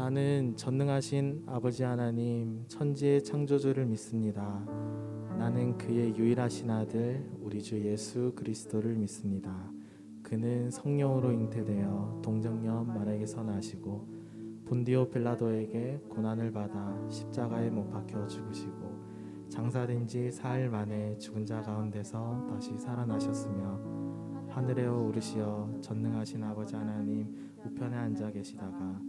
나는 전능하신 아버지 하나님 천지의 창조주를 믿습니다. 나는 그의 유일하신 아들 우리 주 예수 그리스도를 믿습니다. 그는 성령으로 잉태되어 동정녀 마리아에게서 나시고 본디오 빌라도에게 고난을 받아 십자가에 못 박혀 죽으시고 장사된 지 사흘 만에 죽은 자 가운데서 다시 살아나셨으며 하늘에 오르시어 전능하신 아버지 하나님 우편에 앉아 계시다가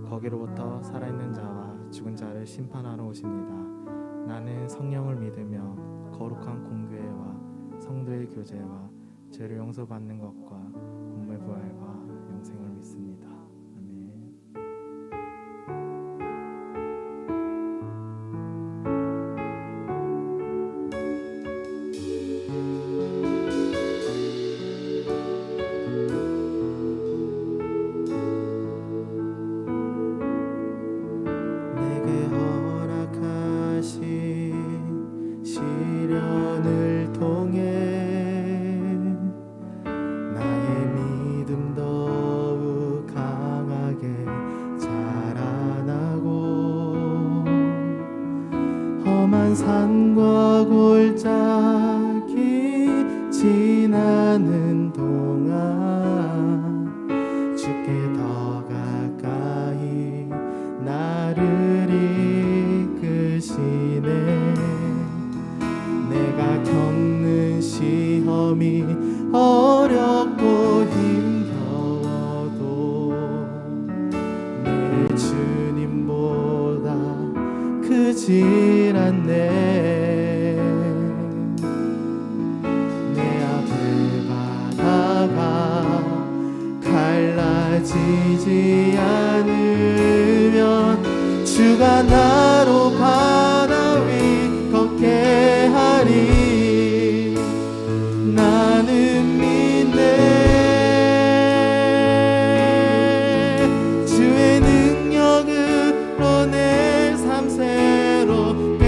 거기로부터 살아있는 자와 죽은 자를 심판하러 오십니다. 나는 성령을 믿으며 거룩한 공교회와 성도의 교제와 죄를 용서받는 것과 공의 부활과 영생을 믿습니다. 아멘. 내게 허락하신 시련을 통해 나의 믿음 더욱 강하게 자라나고 험한 산과 골짜기 지나는 동안 주께 더 가까이 나를 이끄시네. 내가 겪는 시험이 어렵고 힘겨워도 내 주님보다 크질 않네. 내 앞에 바다가 갈라지지 않으면 주가 나로 바다 위 걷게 하리. 나는 믿네. 주의 능력으로 내 삶 새롭게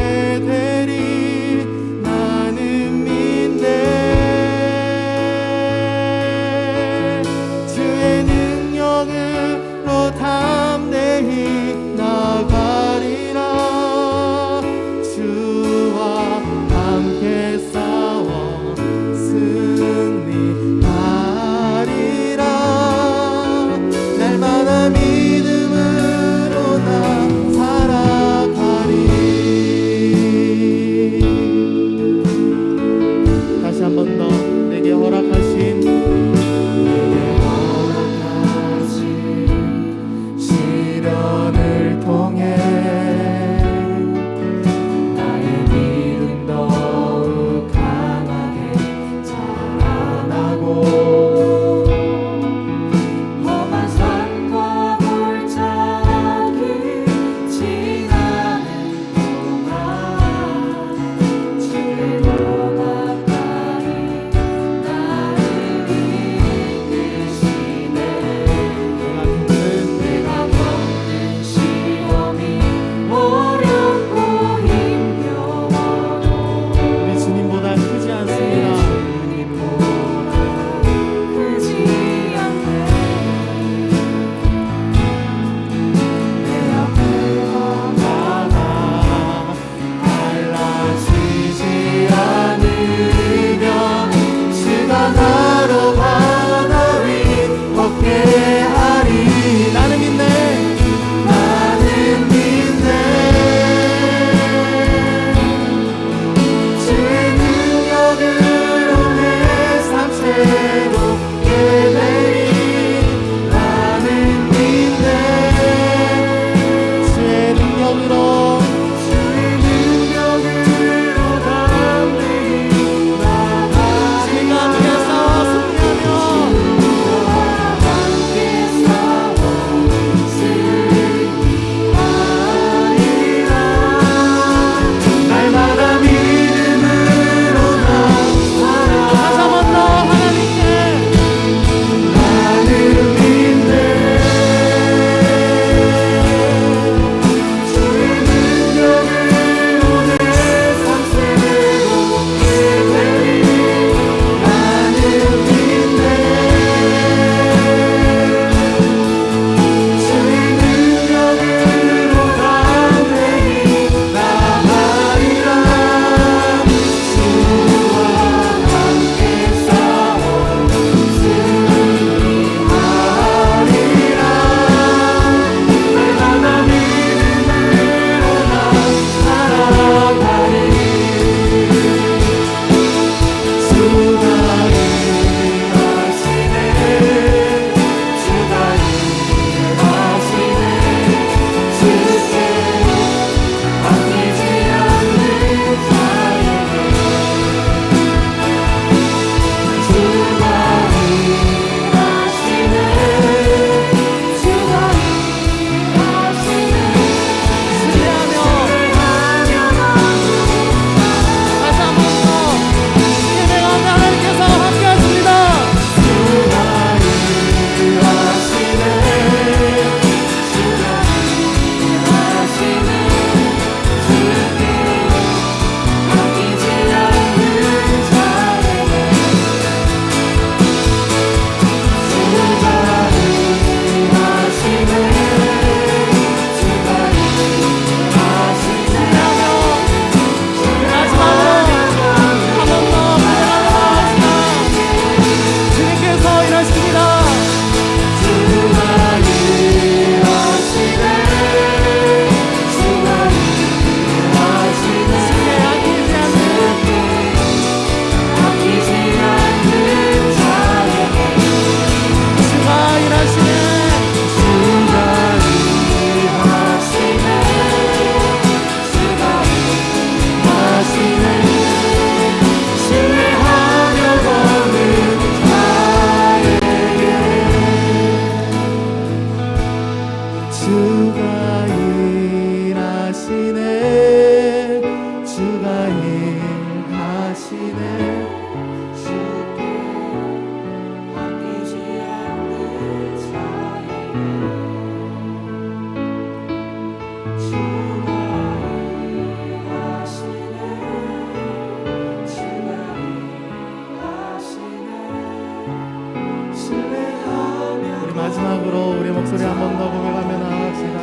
목소리 한 번 더 고백하며 나아갑시다.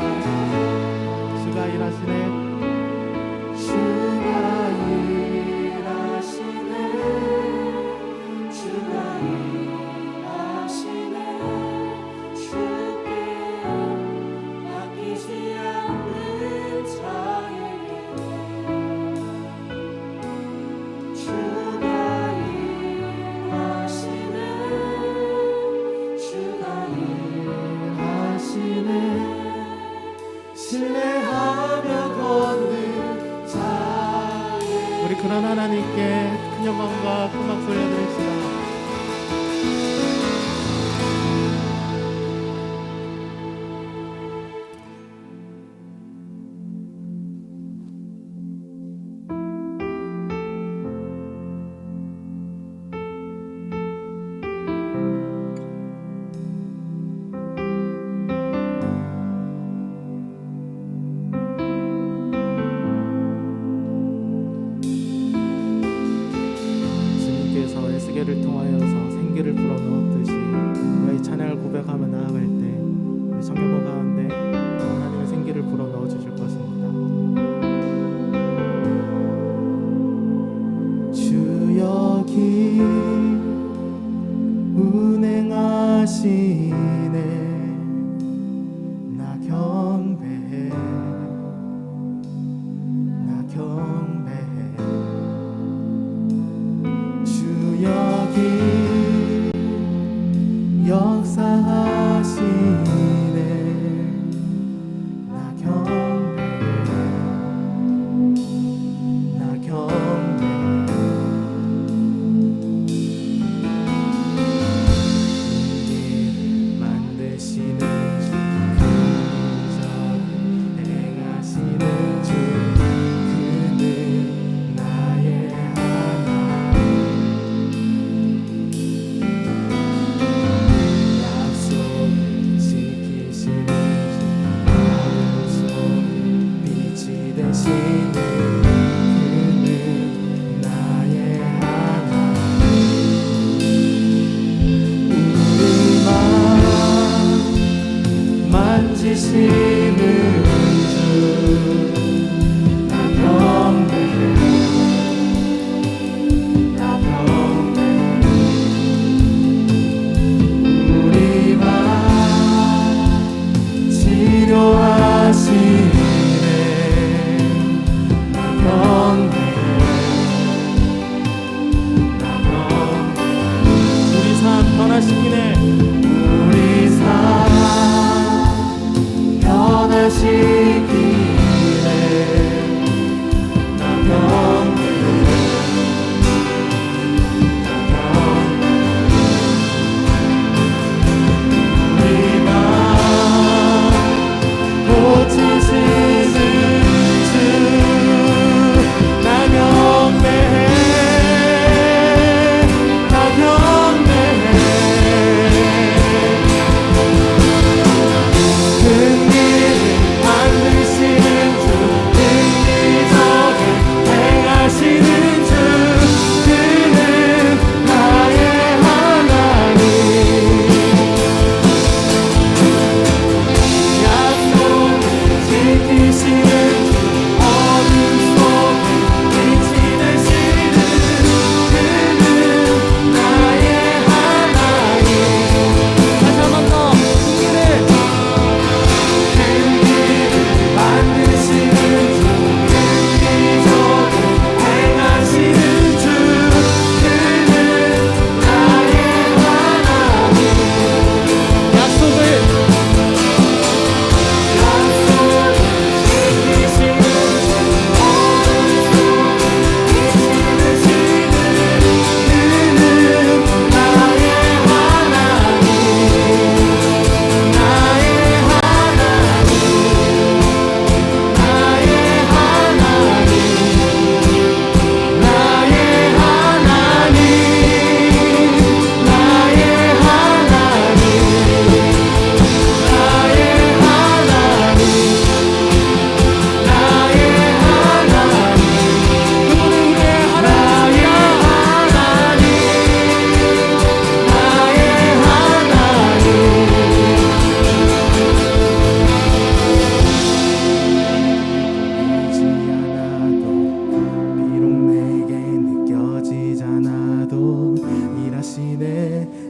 주가 일하시네. 우리 그런 하나님께 큰 영광과 큰 박수 올려드립시다. 를 통하여서 생기를 불어넣었듯이 우리가 이 찬양을 고백하며 나아갈 때 우리 성경문 가운데 하나님의 생기를 불어넣어 주실 것입니다. 주 여기 운행하시네. 나 경배해, 나 경배해. 주 여기 역사하시네. 나 경배해, 나 경배해. 우리를 만드시는 주, 그저 행하시는 주, 그는 나의 만지시는 주, 나 경배해, 나 경배해. 우리만 치료하시네. 나 경배해, 나 경배해. 우리 삶 변화시키네. 우리 삶 변화시키네. 나 경배해, 나 경배해. 우리 맘 고치시는 주, 나 경배해, 나 경배해.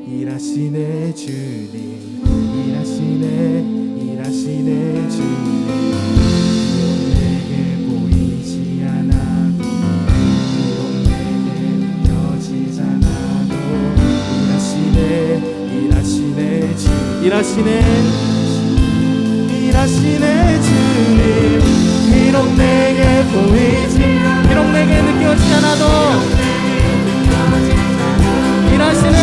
일하시네 주님, 일하시네 주님. 내게 보이지 않아도, 비록 내게 느껴지지 않아도, 일하시네 주님, 일하시네 주님. 비록 내게 보이지, 비록 내게 느껴지지 않아도 일하시네.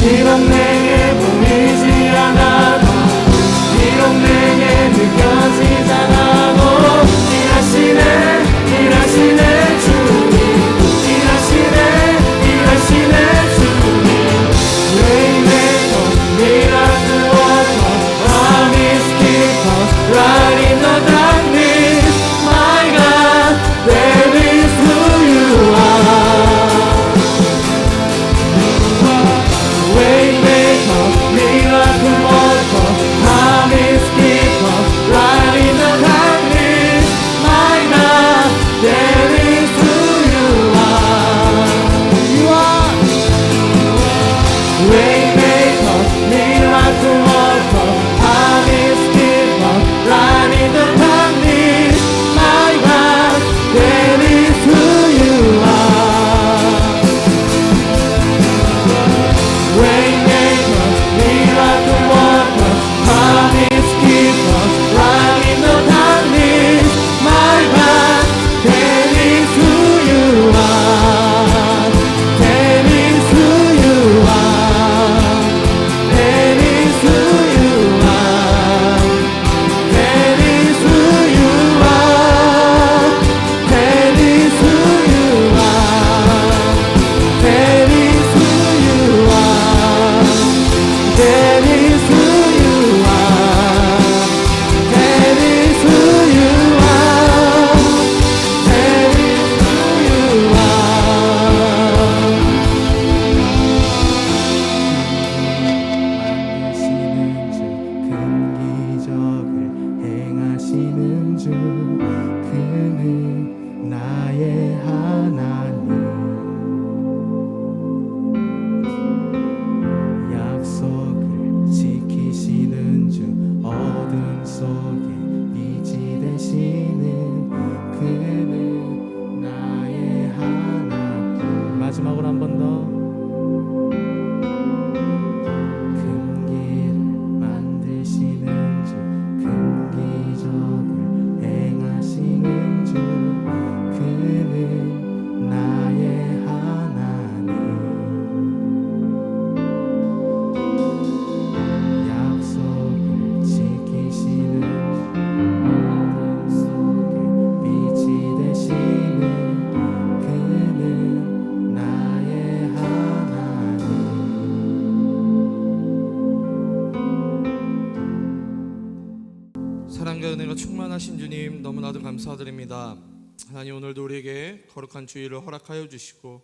비록 내게 보이지 않아도, 비록 내게 느껴지지 않아도, 일하시네 주님, 일하시네 주님. Waymaker, miracle worker, promise keeper, light in the darkness. My God, that is who you are. Waymaker, miracle worker, promise keeper, light in the darkness. My God, that is who you are. You are Waymaker, miracle worker, promise keeper, light in the darkness. My God, that is who you are. Waymaker, miracle worker, promise keeper, light in the darkness. My God, that is who you are. That is who you are. That is who you are. That is who you are. That is who you are. That is who you are. That is who you are. That is who you are. That is who you are. 만드시는 주, 큰 기적을 행하시는 주, 그는 나의 하나님. 약속을 지키시는 주, 어둠 속에 빛이 되시는 그는 나의 하나님. 마지막으로 한 번 더. 큰 길을 만드시는 주, 큰 기적을 행하시는 주, 그는 나의 하나님. 약속을 지키시는 주, 어둠 속에 빛이 되시는 그는 나의 하나님. 사랑과 은혜가 충만하신 주님, 너무나도 감사드립니다. 하나님, 오늘도 우리에게 거룩한 주일을 허락하여 주시고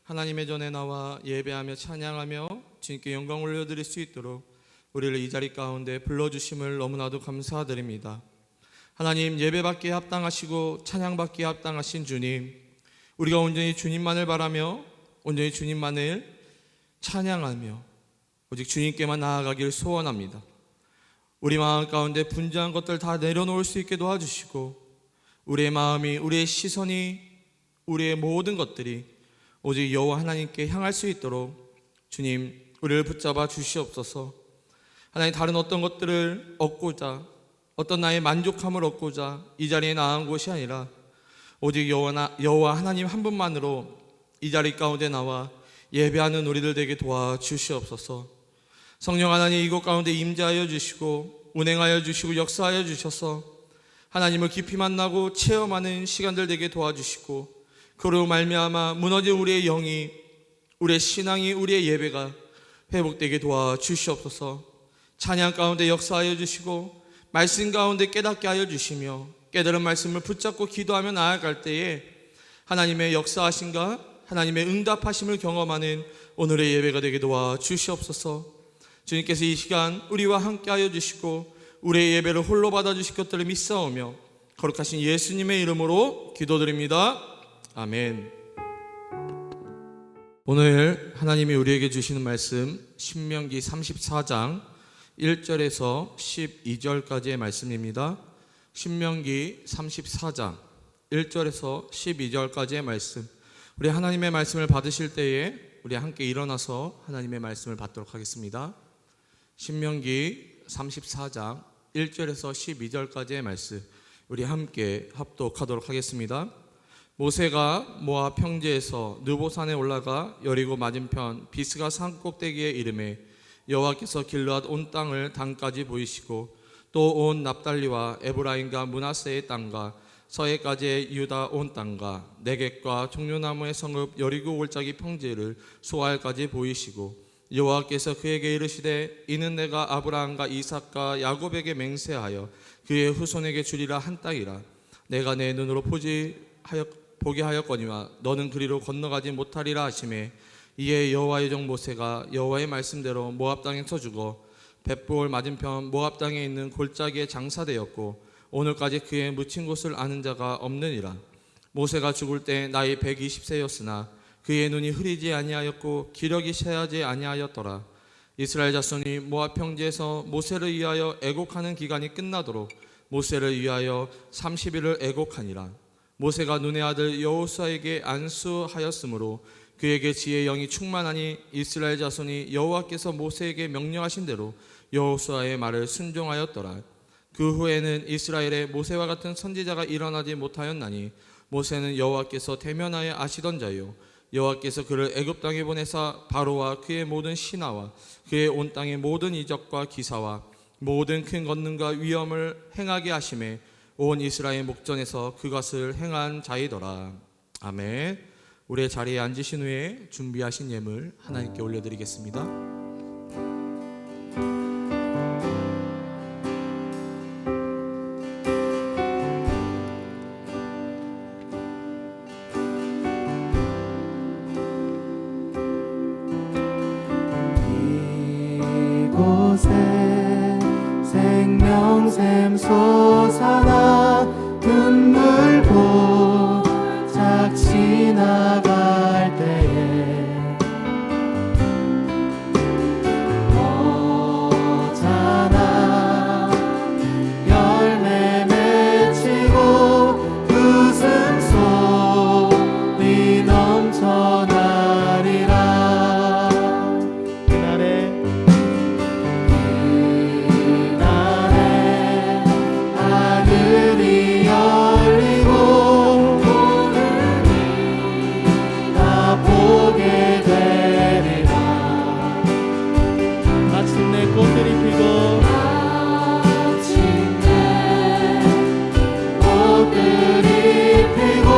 하나님의 전에 나와 예배하며 찬양하며 주님께 영광 올려드릴 수 있도록 우리를 이 자리 가운데 불러주심을 너무나도 감사드립니다. 하나님, 예배받기에 합당하시고 찬양받기에 합당하신 주님, 우리가 온전히 주님만을 바라며 온전히 주님만을 찬양하며 오직 주님께만 나아가길 소원합니다. 우리 마음 가운데 분주한 것들 다 내려놓을 수 있게 도와주시고, 우리의 마음이, 우리의 시선이, 우리의 모든 것들이 오직 여호와 하나님께 향할 수 있도록 주님, 우리를 붙잡아 주시옵소서. 하나님, 다른 어떤 것들을 얻고자, 어떤 나의 만족함을 얻고자 이 자리에 나온 것이 아니라 오직 여호와 하나님 한 분만으로 이 자리 가운데 나와 예배하는 우리들 되게 도와주시옵소서. 성령 하나님, 이곳 가운데 임재하여 주시고 운행하여 주시고 역사하여 주셔서 하나님을 깊이 만나고 체험하는 시간들 되게 도와주시고, 그로 말미암아 무너진 우리의 영이, 우리의 신앙이, 우리의 예배가 회복되게 도와주시옵소서. 찬양 가운데 역사하여 주시고 말씀 가운데 깨닫게 하여 주시며, 깨달은 말씀을 붙잡고 기도하며 나아갈 때에 하나님의 역사하심과 하나님의 응답하심을 경험하는 오늘의 예배가 되게 도와주시옵소서. 주님께서 이 시간 우리와 함께 하여 주시고 우리의 예배를 홀로 받아주실 것들을 믿사오며 거룩하신 예수님의 이름으로 기도드립니다. 아멘. 오늘 하나님이 우리에게 주시는 말씀 신명기 34장 1절에서 12절까지의 말씀입니다. 신명기 34장 1절에서 12절까지의 말씀, 우리 하나님의 말씀을 받으실 때에 우리 함께 일어나서 하나님의 말씀을 받도록 하겠습니다. 신명기 34장 1절에서 12절까지의 말씀, 우리 함께 합독하도록 하겠습니다. 모세가 모압 평지에서 느보산에 올라가 여리고 맞은편 비스가 산 꼭대기에 이르매 여호와께서 길르앗 온 땅을 단까지 보이시고 또 온 납달리와 에브라임과 므낫세의 땅과 서해까지의 유다 온 땅과 네겝과 종려나무의 성읍 여리고 골짜기 평지를 소알까지 보이시고 여호와께서 그에게 이르시되 이는 내가 아브라함과 이삭과 야곱에게 맹세하여 그의 후손에게 주리라 한 땅이라. 내가 내 눈으로 보게 하였거니와 너는 그리로 건너가지 못하리라 하시매 이에 여호와의 종 모세가 여호와의 말씀대로 모압 땅에서 죽어 벳볼 맞은편 모압 땅에 있는 골짜기에 장사되었고 오늘까지 그의 묻힌 곳을 아는 자가 없느니라. 모세가 죽을 때 나이 120세였으나 그의 눈이 흐리지 아니하였고 기력이 쇠하지 아니하였더라. 이스라엘 자손이 모압 평지에서 모세를 위하여 애곡하는 기간이 끝나도록 모세를 위하여 30일을 애곡하니라. 모세가 눈의 아들 여호수아에게 안수하였으므로 그에게 지혜의 영이 충만하니 이스라엘 자손이 여호와께서 모세에게 명령하신 대로 여호수아의 말을 순종하였더라. 그 후에는 이스라엘에 모세와 같은 선지자가 일어나지 못하였나니 모세는 여호와께서 대면하여 아시던 자요 여호와께서 그를 애굽 땅에 보내사 바로와 그의 모든 신하와 그의 온 땅의 모든 이적과 기사와 모든 큰 권능과 위엄을 행하게 하심에 온 이스라엘 목전에서 그것을 행한 자이더라. 아멘. 우리의 자리에 앉으신 후에 준비하신 예물 하나님께 올려드리겠습니다. 이곳에 생명샘 솟아나 눈물 고작 지나갈 때에 오잖아 열매 맺히고 웃음소리 넘쳐나리라. 그날에 하늘이 열리고 다 보게 되리라. 마침내 꽃들이 피고 꽃들이 피고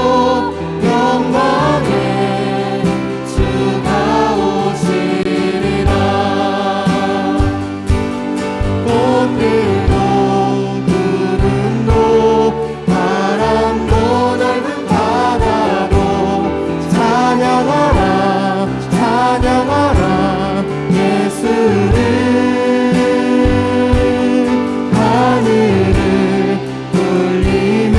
영광의 주가 오시리라. 꽃들도 구름도 바람도 넓은 바다도 찬양하라 찬양하라 예수를. 하늘을 울리며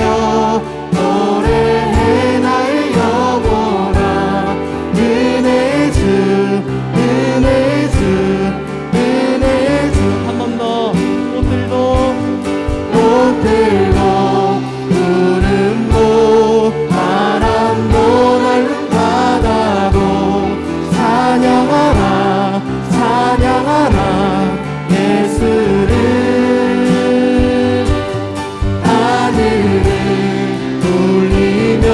노래해 나의 영혼아. 은혜의 주 은혜의 주 은혜의 주. 한 번 더. 꽃들도 구름도 바람도 넓은 바다도 찬양하라 찬양하라 예수를. 하늘을 울리며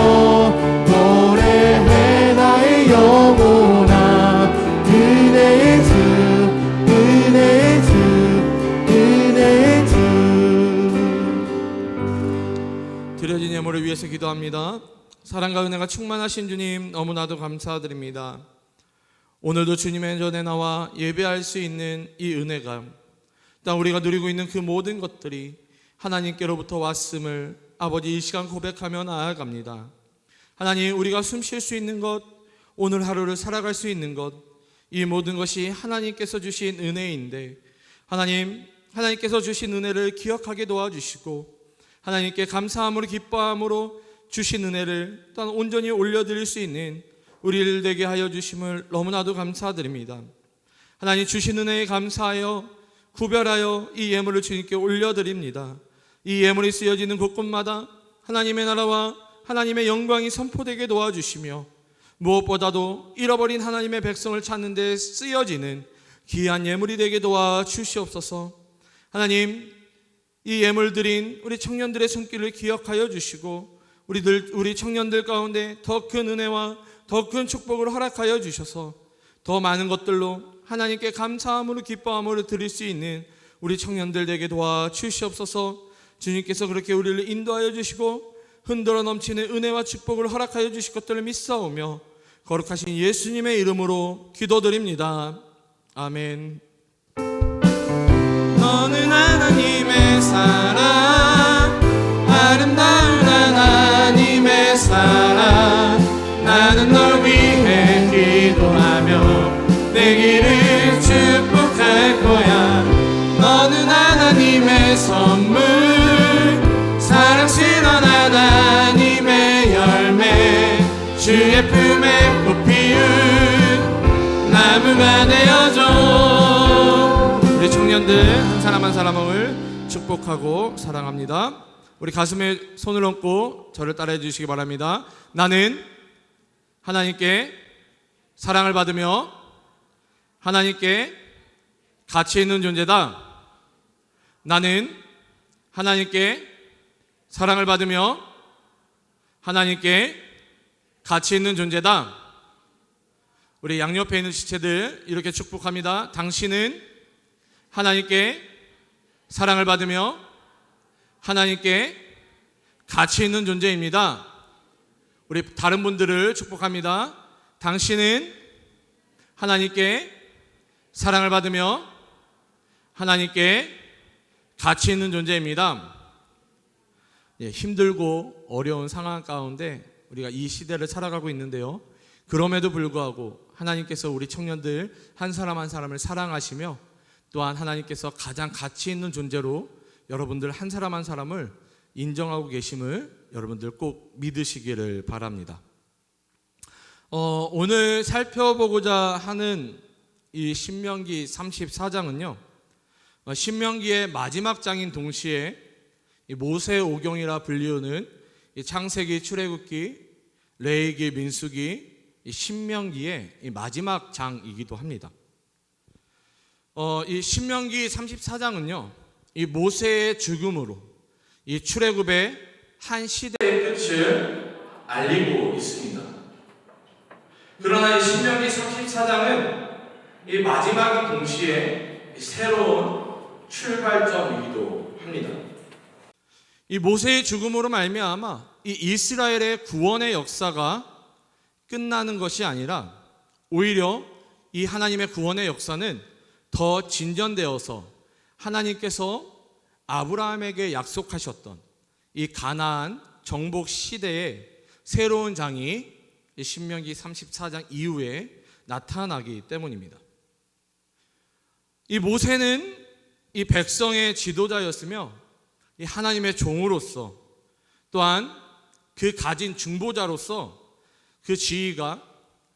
노래해 나의 영혼아. 은혜의 주 은혜의 주 은혜의 주. 드려진 예물을 위해서 기도합니다. 사랑과 은혜가 충만하신 주님 너무나도 감사드립니다. 오늘도 주님의 전에 나와 예배할 수 있는 이 은혜가 또 우리가 누리고 있는 그 모든 것들이 하나님께로부터 왔음을 아버지 이 시간 고백하며 나아갑니다. 하나님, 우리가 숨 쉴 수 있는 것, 오늘 하루를 살아갈 수 있는 것, 이 모든 것이 하나님께서 주신 은혜인데 하나님께서 주신 은혜를 기억하게 도와주시고 하나님께 감사함으로 기뻐함으로 주신 은혜를 또한 온전히 올려드릴 수 있는 우리를 되게 하여 주심을 너무나도 감사드립니다. 하나님 주신 은혜에 감사하여 구별하여 이 예물을 주님께 올려드립니다. 이 예물이 쓰여지는 곳곳마다 하나님의 나라와 하나님의 영광이 선포되게 도와주시며 무엇보다도 잃어버린 하나님의 백성을 찾는 데 쓰여지는 귀한 예물이 되게 도와주시옵소서. 하나님, 이 예물 드린 우리 청년들의 손길을 기억하여 주시고 우리 청년들 가운데 더 큰 은혜와 더 큰 축복을 허락하여 주셔서 더 많은 것들로 하나님께 감사함으로 기뻐함으로 드릴 수 있는 우리 청년들 되게 도와주시옵소서. 주님께서 그렇게 우리를 인도하여 주시고 흔들어 넘치는 은혜와 축복을 허락하여 주실 것들을 믿사오며 거룩하신 예수님의 이름으로 기도드립니다. 아멘. 너는 하나님의 사랑, 아름다운 하나님의 사랑. 나는 널 위해 기도하며 내 길을 축복할 거야. 너는 하나님의 선물, 사랑스러운 하나님의 열매, 주의 품에 꽃 피운 나무가 되어줘. 우리 청년들 한 사람 한 사람을 축복하고 사랑합니다. 우리 가슴에 손을 얹고 저를 따라해 주시기 바랍니다. 나는 하나님께 사랑을 받으며 하나님께 가치 있는 존재다. 나는 하나님께 사랑을 받으며 하나님께 가치 있는 존재다. 우리 양옆에 있는 지체들 이렇게 축복합니다. 당신은 하나님께 사랑을 받으며 하나님께 가치 있는 존재입니다. 우리 다른 분들을 축복합니다. 당신은 하나님께 사랑을 받으며 하나님께 가치 있는 존재입니다. 힘들고 어려운 상황 가운데 우리가 이 시대를 살아가고 있는데요, 그럼에도 불구하고 하나님께서 우리 청년들 한 사람 한 사람을 사랑하시며 또한 하나님께서 가장 가치 있는 존재로 여러분들 한 사람 한 사람을 인정하고 계심을 여러분들 꼭 믿으시기를 바랍니다. 오늘 살펴보고자 하는 이 신명기 34장은요, 신명기의 마지막 장인 동시에 모세 오경이라 불리우는 창세기, 출애굽기, 레위기, 민수기, 신명기의 마지막 장이기도 합니다. 이 신명기 34장은요, 이 모세의 죽음으로 이 출애굽의 한 시대의 끝을 알리고 있습니다. 그러나 이 신명기 34장은 이 마지막 동시에 새로운 출발점이기도 합니다. 이 모세의 죽음으로 말미암아 이 이스라엘의 구원의 역사가 끝나는 것이 아니라 오히려 이 하나님의 구원의 역사는 더 진전되어서 하나님께서 아브라함에게 약속하셨던 이 가나안 정복 시대의 새로운 장이 이 신명기 34장 이후에 나타나기 때문입니다. 이 모세는 이 백성의 지도자였으며 이 하나님의 종으로서 또한 그 가진 중보자로서 그 지위가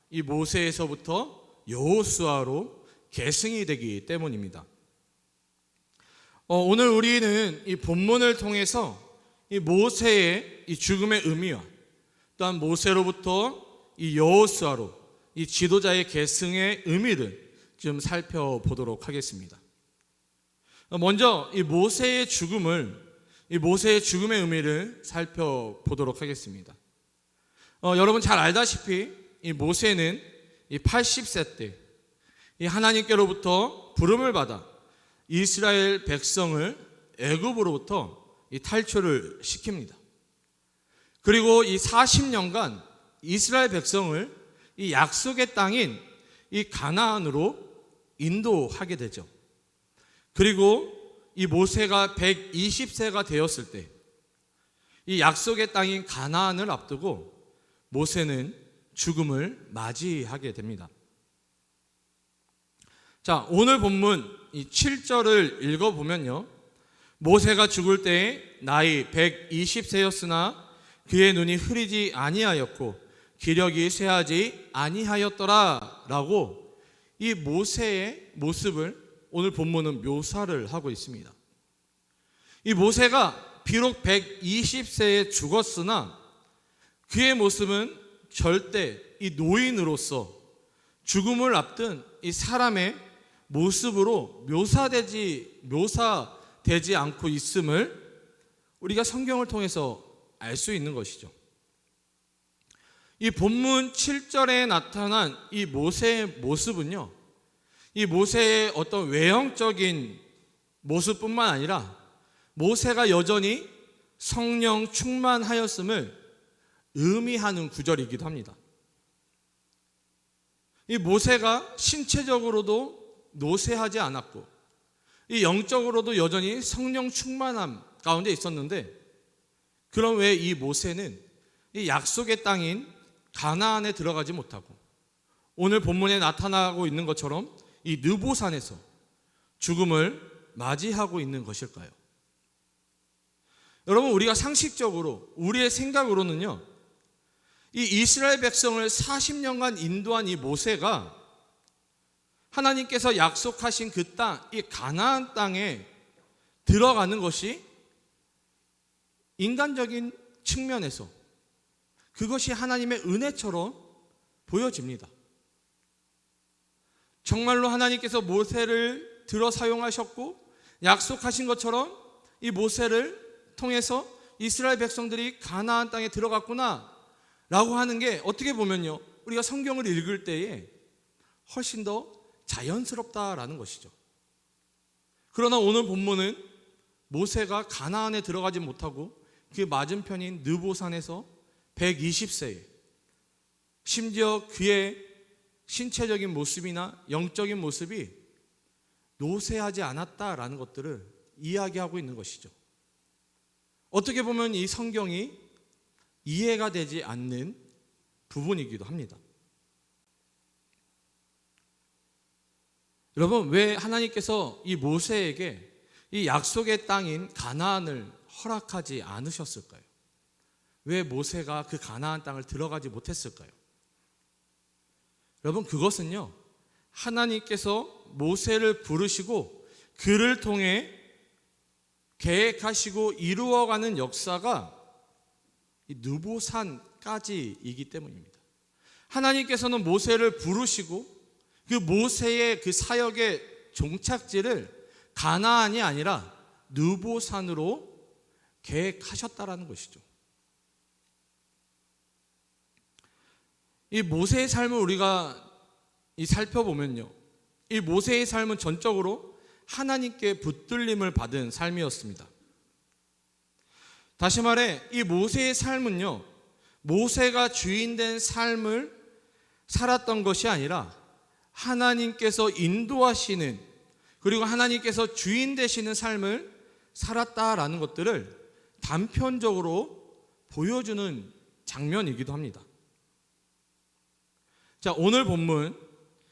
이 모세에서부터 여호수아로 계승이 되기 때문입니다. 오늘 우리는 이 본문을 통해서 이 모세의 이 죽음의 의미와 또한 모세로부터 이 여호수아로 이 지도자의 계승의 의미를 좀 살펴보도록 하겠습니다. 먼저 이 모세의 죽음의 의미를 살펴보도록 하겠습니다. 여러분 잘 알다시피 이 모세는 이 80세 때 이 하나님께로부터 부름을 받아 이스라엘 백성을 애굽으로부터 이 탈출을 시킵니다. 그리고 이 40년간 이스라엘 백성을 이 약속의 땅인 이 가나안으로 인도하게 되죠. 그리고 이 모세가 120세가 되었을 때 이 약속의 땅인 가나안을 앞두고 모세는 죽음을 맞이하게 됩니다. 자, 오늘 본문 이 7절을 읽어보면요, 모세가 죽을 때에 나이 120세였으나 그의 눈이 흐리지 아니하였고 기력이 쇠하지 아니하였더라 라고 이 모세의 모습을 오늘 본문은 묘사를 하고 있습니다. 이 모세가 비록 120세에 죽었으나 그의 모습은 절대 이 노인으로서 죽음을 앞둔 이 사람의 모습으로 묘사되지 않고 있음을 우리가 성경을 통해서 알 수 있는 것이죠. 이 본문 7절에 나타난 이 모세의 모습은요, 이 모세의 어떤 외형적인 모습뿐만 아니라 모세가 여전히 성령 충만하였음을 의미하는 구절이기도 합니다. 이 모세가 신체적으로도 노쇠하지 않았고 이 영적으로도 여전히 성령 충만함 가운데 있었는데, 그럼 왜 이 모세는 이 약속의 땅인 가나안에 들어가지 못하고 오늘 본문에 나타나고 있는 것처럼 이 느보산에서 죽음을 맞이하고 있는 것일까요? 여러분, 우리가 상식적으로 우리의 생각으로는요, 이 이스라엘 백성을 40년간 인도한 이 모세가 하나님께서 약속하신 그 땅, 이 가나안 땅에 들어가는 것이 인간적인 측면에서 그것이 하나님의 은혜처럼 보여집니다. 정말로 하나님께서 모세를 들어 사용하셨고 약속하신 것처럼 이 모세를 통해서 이스라엘 백성들이 가나안 땅에 들어갔구나 라고 하는 게 어떻게 보면요, 우리가 성경을 읽을 때에 훨씬 더 자연스럽다라는 것이죠. 그러나 오늘 본문은 모세가 가나안에 들어가지 못하고 그 맞은편인 느보산에서 120세에 심지어 그의 신체적인 모습이나 영적인 모습이 노쇠하지 않았다라는 것들을 이야기하고 있는 것이죠. 어떻게 보면 이 성경이 이해가 되지 않는 부분이기도 합니다. 여러분, 왜 하나님께서 이 모세에게 이 약속의 땅인 가나안을 허락하지 않으셨을까요? 왜 모세가 그 가나안 땅을 들어가지 못했을까요? 여러분, 그것은요, 하나님께서 모세를 부르시고 그를 통해 계획하시고 이루어가는 역사가 이 느보산까지이기 때문입니다. 하나님께서는 모세를 부르시고 그 모세의 그 사역의 종착지를 가나안이 아니라 느보산으로 계획하셨다라는 것이죠. 이 모세의 삶을 우리가 살펴보면요, 이 모세의 삶은 전적으로 하나님께 붙들림을 받은 삶이었습니다. 다시 말해 이 모세의 삶은요, 모세가 주인된 삶을 살았던 것이 아니라 하나님께서 인도하시는, 그리고 하나님께서 주인 되시는 삶을 살았다라는 것들을 단편적으로 보여주는 장면이기도 합니다. 자, 오늘 본문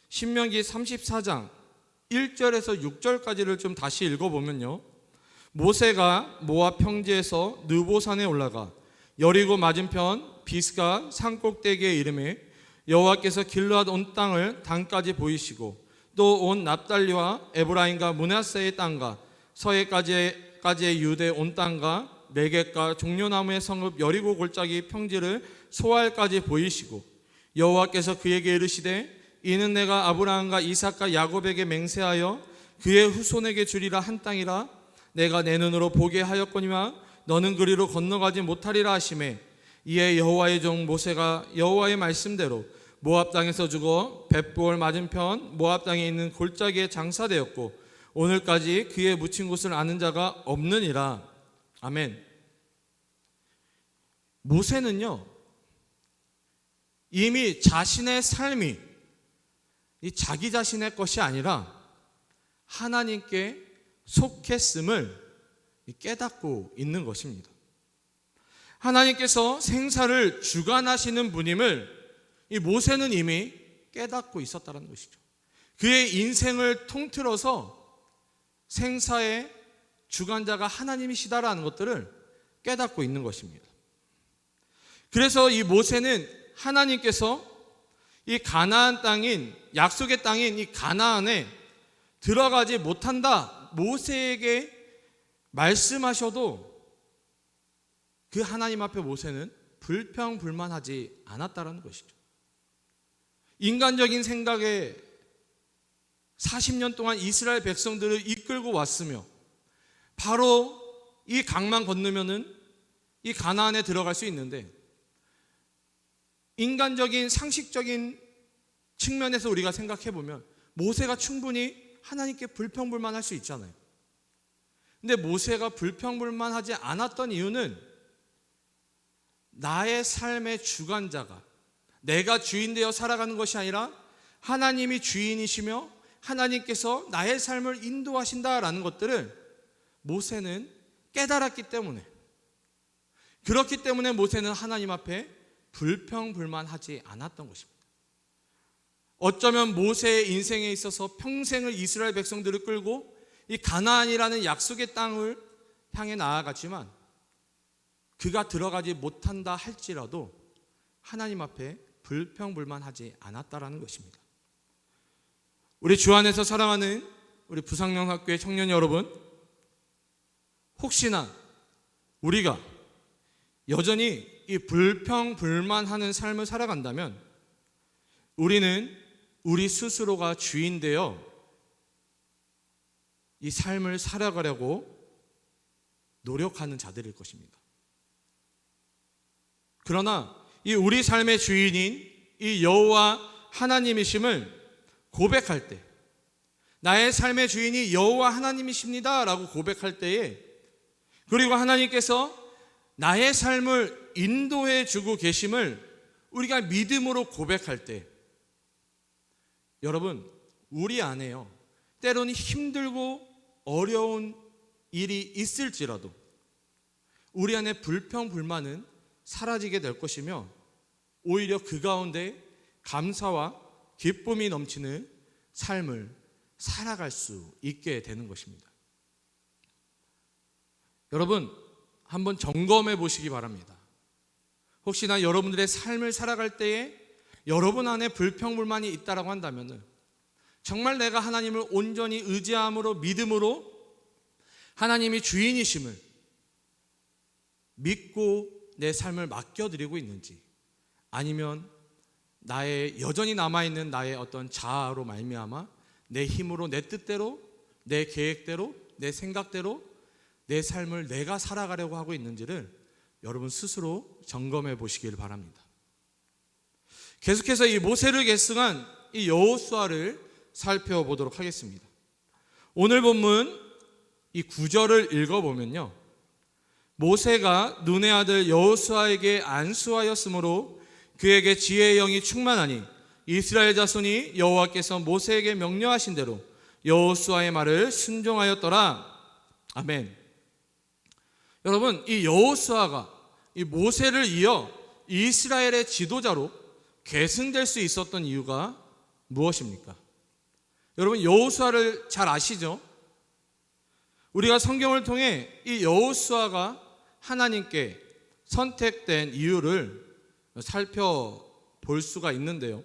신명기 34장 1절에서 6절까지를 좀 다시 읽어보면요, 모세가 모압 평지에서 느보산에 올라가 여리고 맞은편 비스가 산꼭대기에 이르매 여호와께서 길르앗 온 땅을 단까지 보이시고 또 온 납달리와 에브라임과 므낫세의 땅과 서해까지의 유대 온 땅과 네겝과 종려나무의 성읍 여리고 골짜기 평지를 소알까지 보이시고 여호와께서 그에게 이르시되 이는 내가 아브라함과 이삭과 야곱에게 맹세하여 그의 후손에게 주리라 한 땅이라 내가 내 눈으로 보게 하였거니와 너는 그리로 건너가지 못하리라 하시매 이에 여호와의 종 모세가 여호와의 말씀대로 모압 땅에서 죽어 벳보을 맞은편 모압 땅에 있는 골짜기에 장사되었고 오늘까지 그의 묻힌 곳을 아는 자가 없느니라. 아멘. 모세는요, 이미 자신의 삶이 이 자기 자신의 것이 아니라 하나님께 속했음을 깨닫고 있는 것입니다. 하나님께서 생사를 주관하시는 분임을 이 모세는 이미 깨닫고 있었다는 것이죠. 그의 인생을 통틀어서 생사의 주관자가 하나님이시다라는 것들을 깨닫고 있는 것입니다. 그래서 이 모세는 하나님께서 이 가나안 땅인 약속의 땅인 이 가나안에 들어가지 못한다 모세에게 말씀하셔도 그 하나님 앞에 모세는 불평불만하지 않았다라는 것이죠. 인간적인 생각에 40년 동안 이스라엘 백성들을 이끌고 왔으며 바로 이 강만 건너면은 이 가나안에 들어갈 수 있는데 인간적인 상식적인 측면에서 우리가 생각해 보면 모세가 충분히 하나님께 불평불만할 수 있잖아요. 근데 모세가 불평불만하지 않았던 이유는 나의 삶의 주관자가 내가 주인 되어 살아가는 것이 아니라 하나님이 주인이시며 하나님께서 나의 삶을 인도하신다라는 것들을 모세는 깨달았기 때문에, 그렇기 때문에 모세는 하나님 앞에 불평불만하지 않았던 것입니다. 어쩌면 모세의 인생에 있어서 평생을 이스라엘 백성들을 끌고 이 가나안이라는 약속의 땅을 향해 나아갔지만 그가 들어가지 못한다 할지라도 하나님 앞에 불평불만하지 않았다라는 것입니다. 우리 주 안에서 사랑하는 우리 부상영학교의 청년 여러분, 혹시나 우리가 여전히 이 불평불만하는 삶을 살아간다면 우리는 우리 스스로가 주인 되어 이 삶을 살아가려고 노력하는 자들일 것입니다. 그러나 이 우리 삶의 주인인 이 여호와 하나님이심을 고백할 때, 나의 삶의 주인이 여호와 하나님이십니다 라고 고백할 때에, 그리고 하나님께서 나의 삶을 인도해 주고 계심을 우리가 믿음으로 고백할 때, 여러분 우리 안에요 때로는 힘들고 어려운 일이 있을지라도 우리 안에 불평불만은 사라지게 될 것이며 오히려 그 가운데 감사와 기쁨이 넘치는 삶을 살아갈 수 있게 되는 것입니다. 여러분 한번 점검해 보시기 바랍니다. 혹시나 여러분들의 삶을 살아갈 때에 여러분 안에 불평불만이 있다라고 한다면 정말 내가 하나님을 온전히 의지함으로 믿음으로 하나님이 주인이심을 믿고 내 삶을 맡겨드리고 있는지, 아니면 나의 여전히 남아있는 나의 어떤 자아로 말미암아 내 힘으로 내 뜻대로 내 계획대로 내 생각대로 내 삶을 내가 살아가려고 하고 있는지를 여러분 스스로 점검해 보시길 바랍니다. 계속해서 이 모세를 계승한 이 여호수아를 살펴보도록 하겠습니다. 오늘 본문 이 9절을 읽어보면요, 모세가 눈의 아들 여호수아에게 안수하였으므로 그에게 지혜의 영이 충만하니 이스라엘 자손이 여호와께서 모세에게 명령하신 대로 여호수아의 말을 순종하였더라. 아멘. 여러분 이 여호수아가 이 모세를 이어 이스라엘의 지도자로 계승될 수 있었던 이유가 무엇입니까? 여러분 여호수아를 잘 아시죠? 우리가 성경을 통해 이 여호수아가 하나님께 선택된 이유를 살펴볼 수가 있는데요,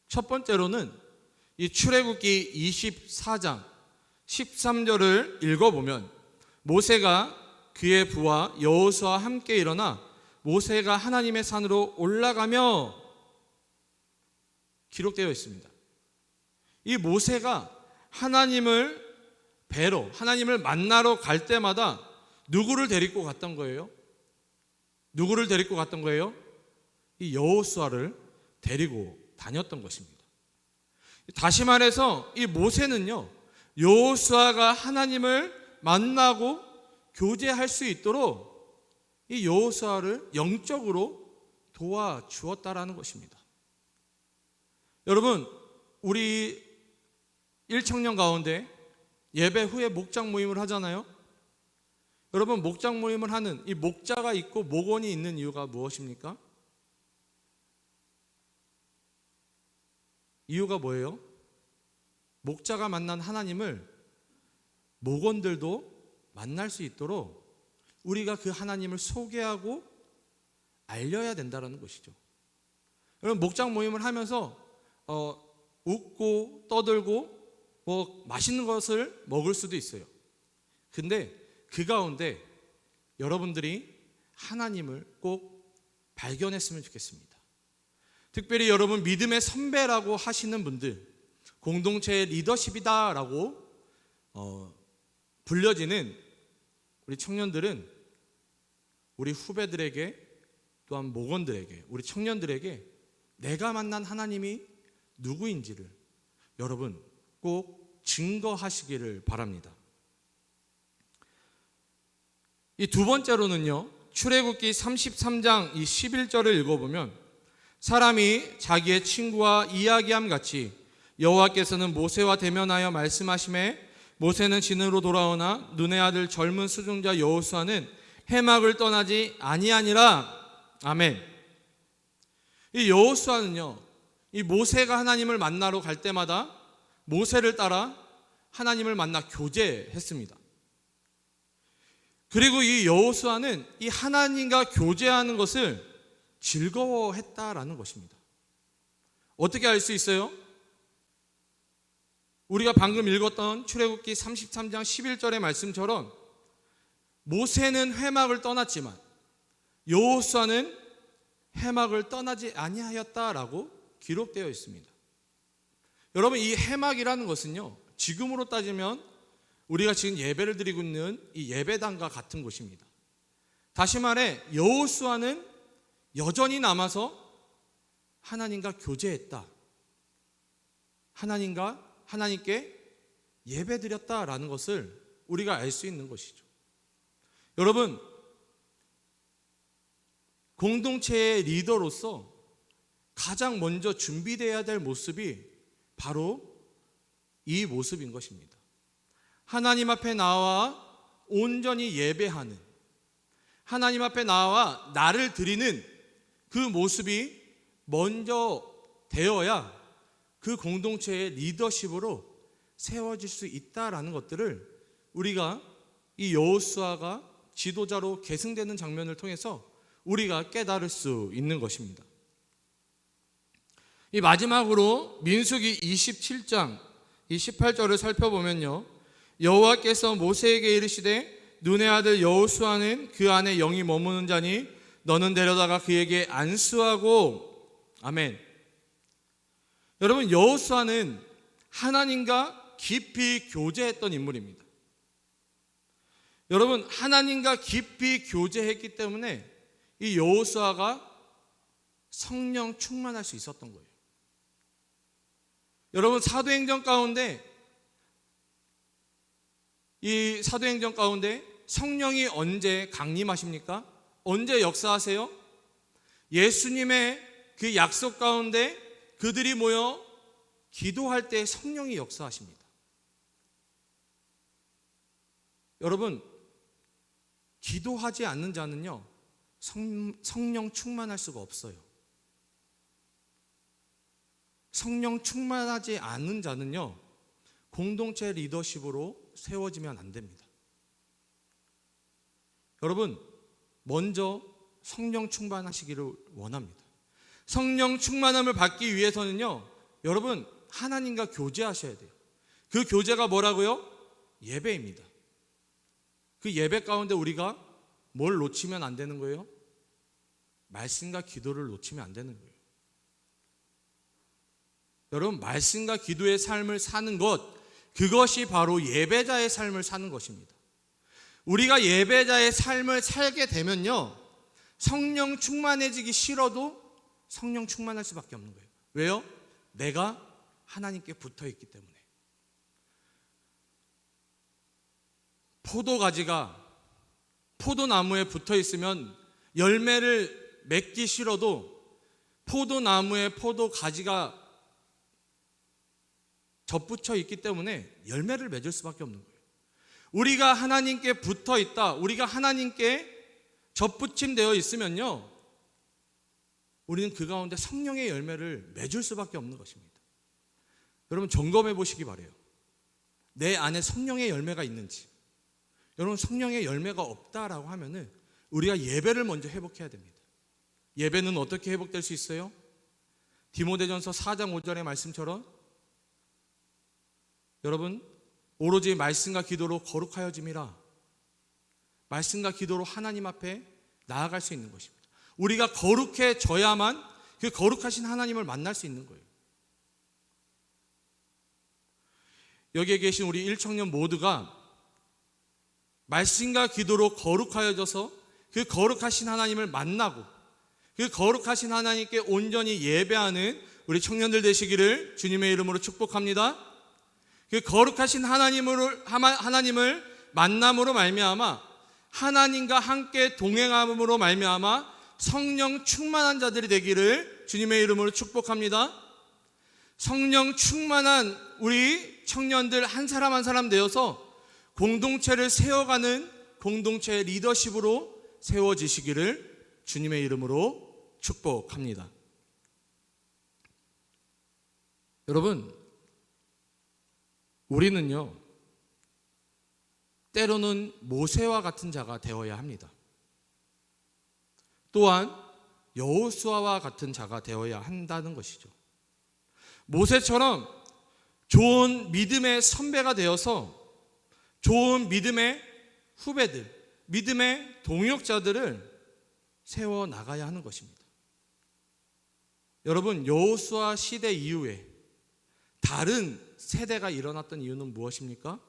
첫 번째로는 이 출애굽기 24장 13절을 읽어보면 모세가 그의 부하 여호수아와 함께 일어나 모세가 하나님의 산으로 올라가며 기록되어 있습니다. 이 모세가 하나님을 뵈러, 하나님을 만나러 갈 때마다 누구를 데리고 갔던 거예요? 누구를 데리고 갔던 거예요? 이 여호수아를 데리고 다녔던 것입니다. 다시 말해서 이 모세는요, 여호수아가 하나님을 만나고 교제할 수 있도록 이 여호수아를 영적으로 도와주었다라는 것입니다. 여러분 우리 1청년 가운데 예배 후에 목장 모임을 하잖아요. 여러분 목장 모임을 하는 이 목자가 있고 목원이 있는 이유가 무엇입니까? 이유가 뭐예요? 목자가 만난 하나님을 목원들도 만날 수 있도록 우리가 그 하나님을 소개하고 알려야 된다는 것이죠. 여러분, 목장 모임을 하면서 웃고 떠들고 맛있는 것을 먹을 수도 있어요. 근데 그 가운데 여러분들이 하나님을 꼭 발견했으면 좋겠습니다. 특별히 여러분, 믿음의 선배라고 하시는 분들, 공동체의 리더십이다라고 불려지는 우리 청년들은 우리 후배들에게, 또한 목원들에게, 우리 청년들에게 내가 만난 하나님이 누구인지를 여러분 꼭 증거하시기를 바랍니다. 이 두 번째로는요, 출애굽기 33장 이 11절을 읽어보면 사람이 자기의 친구와 이야기함 같이 여호와께서는 모세와 대면하여 말씀하시매 모세는 진으로 돌아오나 눈의 아들 젊은 수종자 여호수아는 해막을 떠나지 아니하니라. 아멘. 이 여호수아는요, 이 모세가 하나님을 만나러 갈 때마다 모세를 따라 하나님을 만나 교제했습니다. 그리고 이 여호수아는 이 하나님과 교제하는 것을 즐거워했다라는 것입니다. 어떻게 알 수 있어요? 우리가 방금 읽었던 출애굽기 33장 11절의 말씀처럼 모세는 회막을 떠났지만 여호수아는 회막을 떠나지 아니하였다라고 기록되어 있습니다. 여러분, 이 회막이라는 것은요, 지금으로 따지면 우리가 지금 예배를 드리고 있는 이 예배당과 같은 곳입니다. 다시 말해 여호수아는 여전히 남아서 하나님과 교제했다, 하나님께 예배드렸다라는 것을 우리가 알 수 있는 것이죠. 여러분, 공동체의 리더로서 가장 먼저 준비되어야 될 모습이 바로 이 모습인 것입니다. 하나님 앞에 나와 온전히 예배하는, 하나님 앞에 나와 나를 드리는 그 모습이 먼저 되어야 그 공동체의 리더십으로 세워질 수 있다라는 것들을 우리가 이 여호수아가 지도자로 계승되는 장면을 통해서 우리가 깨달을 수 있는 것입니다. 이 마지막으로 민수기 27장 18절을 살펴보면요, 여호와께서 모세에게 이르시되 눈의 아들 여호수아는 그 안에 영이 머무는 자니 너는 데려다가 그에게 안수하고. 아멘. 여러분, 여호수아는 하나님과 깊이 교제했던 인물입니다. 여러분, 하나님과 깊이 교제했기 때문에 이 여호수아가 성령 충만할 수 있었던 거예요. 여러분, 사도행전 가운데 성령이 언제 강림하십니까? 언제 역사하세요? 예수님의 그 약속 가운데 그들이 모여 기도할 때 성령이 역사하십니다. 여러분, 기도하지 않는 자는요, 성령 충만할 수가 없어요. 성령 충만하지 않은 자는요, 공동체 리더십으로 세워지면 안 됩니다. 여러분, 먼저 성령 충만하시기를 원합니다. 성령 충만함을 받기 위해서는요, 여러분, 하나님과 교제하셔야 돼요. 그 교제가 뭐라고요? 예배입니다. 그 예배 가운데 우리가 뭘 놓치면 안 되는 거예요? 말씀과 기도를 놓치면 안 되는 거예요. 여러분, 말씀과 기도의 삶을 사는 것, 그것이 바로 예배자의 삶을 사는 것입니다. 우리가 예배자의 삶을 살게 되면요, 성령 충만해지기 싫어도 성령 충만할 수밖에 없는 거예요. 왜요? 내가 하나님께 붙어 있기 때문에. 포도가지가 포도나무에 붙어 있으면 열매를 맺기 싫어도 포도나무에 포도가지가 접붙여 있기 때문에 열매를 맺을 수밖에 없는 거예요. 우리가 하나님께 붙어 있다, 우리가 하나님께 접붙임되어 있으면요, 우리는 그 가운데 성령의 열매를 맺을 수밖에 없는 것입니다. 여러분, 점검해 보시기 바라요. 내 안에 성령의 열매가 있는지. 여러분, 성령의 열매가 없다라고 하면은 우리가 예배를 먼저 회복해야 됩니다. 예배는 어떻게 회복될 수 있어요? 디모데전서 4장 5절의 말씀처럼 여러분, 오로지 말씀과 기도로 거룩하여짐이라. 말씀과 기도로 하나님 앞에 나아갈 수 있는 것입니다. 우리가 거룩해져야만 그 거룩하신 하나님을 만날 수 있는 거예요. 여기에 계신 우리 1청년 모두가 말씀과 기도로 거룩하여져서 그 거룩하신 하나님을 만나고 그 거룩하신 하나님께 온전히 예배하는 우리 청년들 되시기를 주님의 이름으로 축복합니다. 그 거룩하신 하나님을 만남으로 말미암아 하나님과 함께 동행함으로 말미암아 성령 충만한 자들이 되기를 주님의 이름으로 축복합니다. 성령 충만한 우리 청년들 한 사람 한 사람 되어서 공동체를 세워가는 공동체의 리더십으로 세워지시기를 주님의 이름으로 축복합니다. 여러분, 우리는요, 때로는 모세와 같은 자가 되어야 합니다. 또한 여호수아와 같은 자가 되어야 한다는 것이죠. 모세처럼 좋은 믿음의 선배가 되어서 좋은 믿음의 후배들, 믿음의 동역자들을 세워나가야 하는 것입니다. 여러분, 여호수아 시대 이후에 다른 세대가 일어났던 이유는 무엇입니까?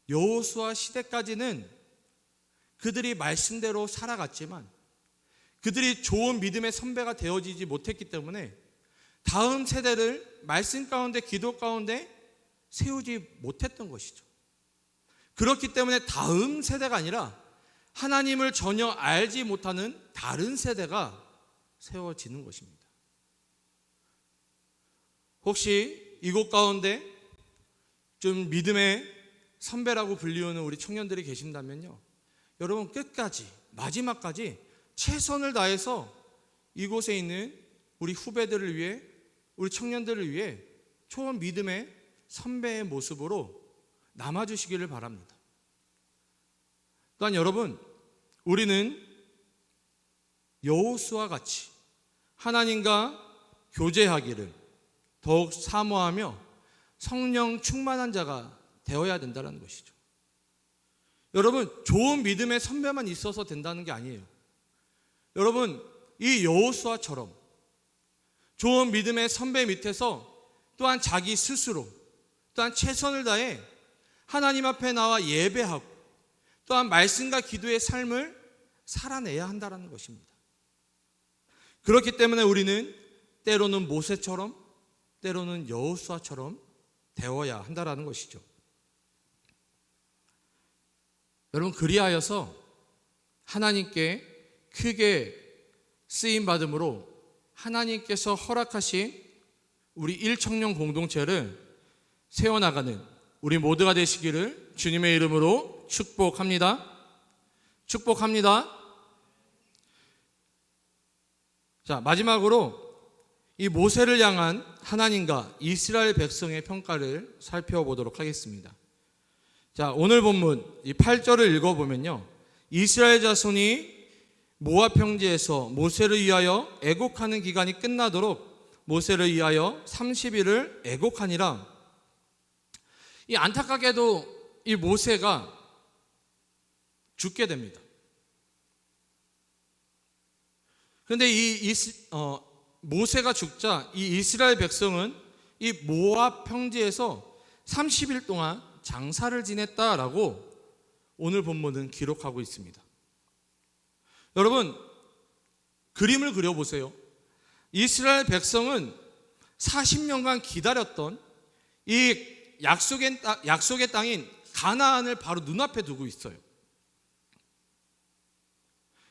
여호수아 시대까지는 그들이 말씀대로 살아갔지만 그들이 좋은 믿음의 선배가 되어지지 못했기 때문에 다음 세대를 말씀 가운데, 기도 가운데 세우지 못했던 것이죠. 그렇기 때문에 다음 세대가 아니라 하나님을 전혀 알지 못하는 다른 세대가 세워지는 것입니다. 혹시 이곳 가운데 좀 믿음의 선배라고 불리우는 우리 청년들이 계신다면요, 여러분 끝까지 마지막까지 최선을 다해서 이곳에 있는 우리 후배들을 위해, 우리 청년들을 위해 좋은 믿음의 선배의 모습으로 남아주시기를 바랍니다. 또한 여러분, 우리는 여호수아와 같이 하나님과 교제하기를 더욱 사모하며 성령 충만한 자가 되어야 된다는 것이죠. 여러분, 좋은 믿음의 선배만 있어서 된다는 게 아니에요. 여러분, 이 여호수아처럼 좋은 믿음의 선배 밑에서 또한 자기 스스로 또한 최선을 다해 하나님 앞에 나와 예배하고 또한 말씀과 기도의 삶을 살아내야 한다는 것입니다. 그렇기 때문에 우리는 때로는 모세처럼 때로는 여호수아처럼 되어야 한다는 것이죠. 여러분, 그리하여서 하나님께 크게 쓰임받음으로 하나님께서 허락하신 우리 1청년 공동체를 세워나가는 우리 모두가 되시기를 주님의 이름으로 축복합니다. 축복합니다. 자, 마지막으로 이 모세를 향한 하나님과 이스라엘 백성의 평가를 살펴보도록 하겠습니다. 자, 오늘 본문 이 8절을 읽어보면요, 이스라엘 자손이 모압 평지에서 모세를 위하여 애곡하는 기간이 끝나도록 모세를 위하여 30일을 애곡하니라. 이 안타깝게도 이 모세가 죽게 됩니다. 그런데 모세가 죽자 이 이스라엘 백성은 이 모압 평지에서 30일 동안 장사를 지냈다라고 오늘 본문은 기록하고 있습니다. 여러분, 그림을 그려보세요. 이스라엘 백성은 40년간 기다렸던 이 약속의 땅인 가나안을 바로 눈앞에 두고 있어요.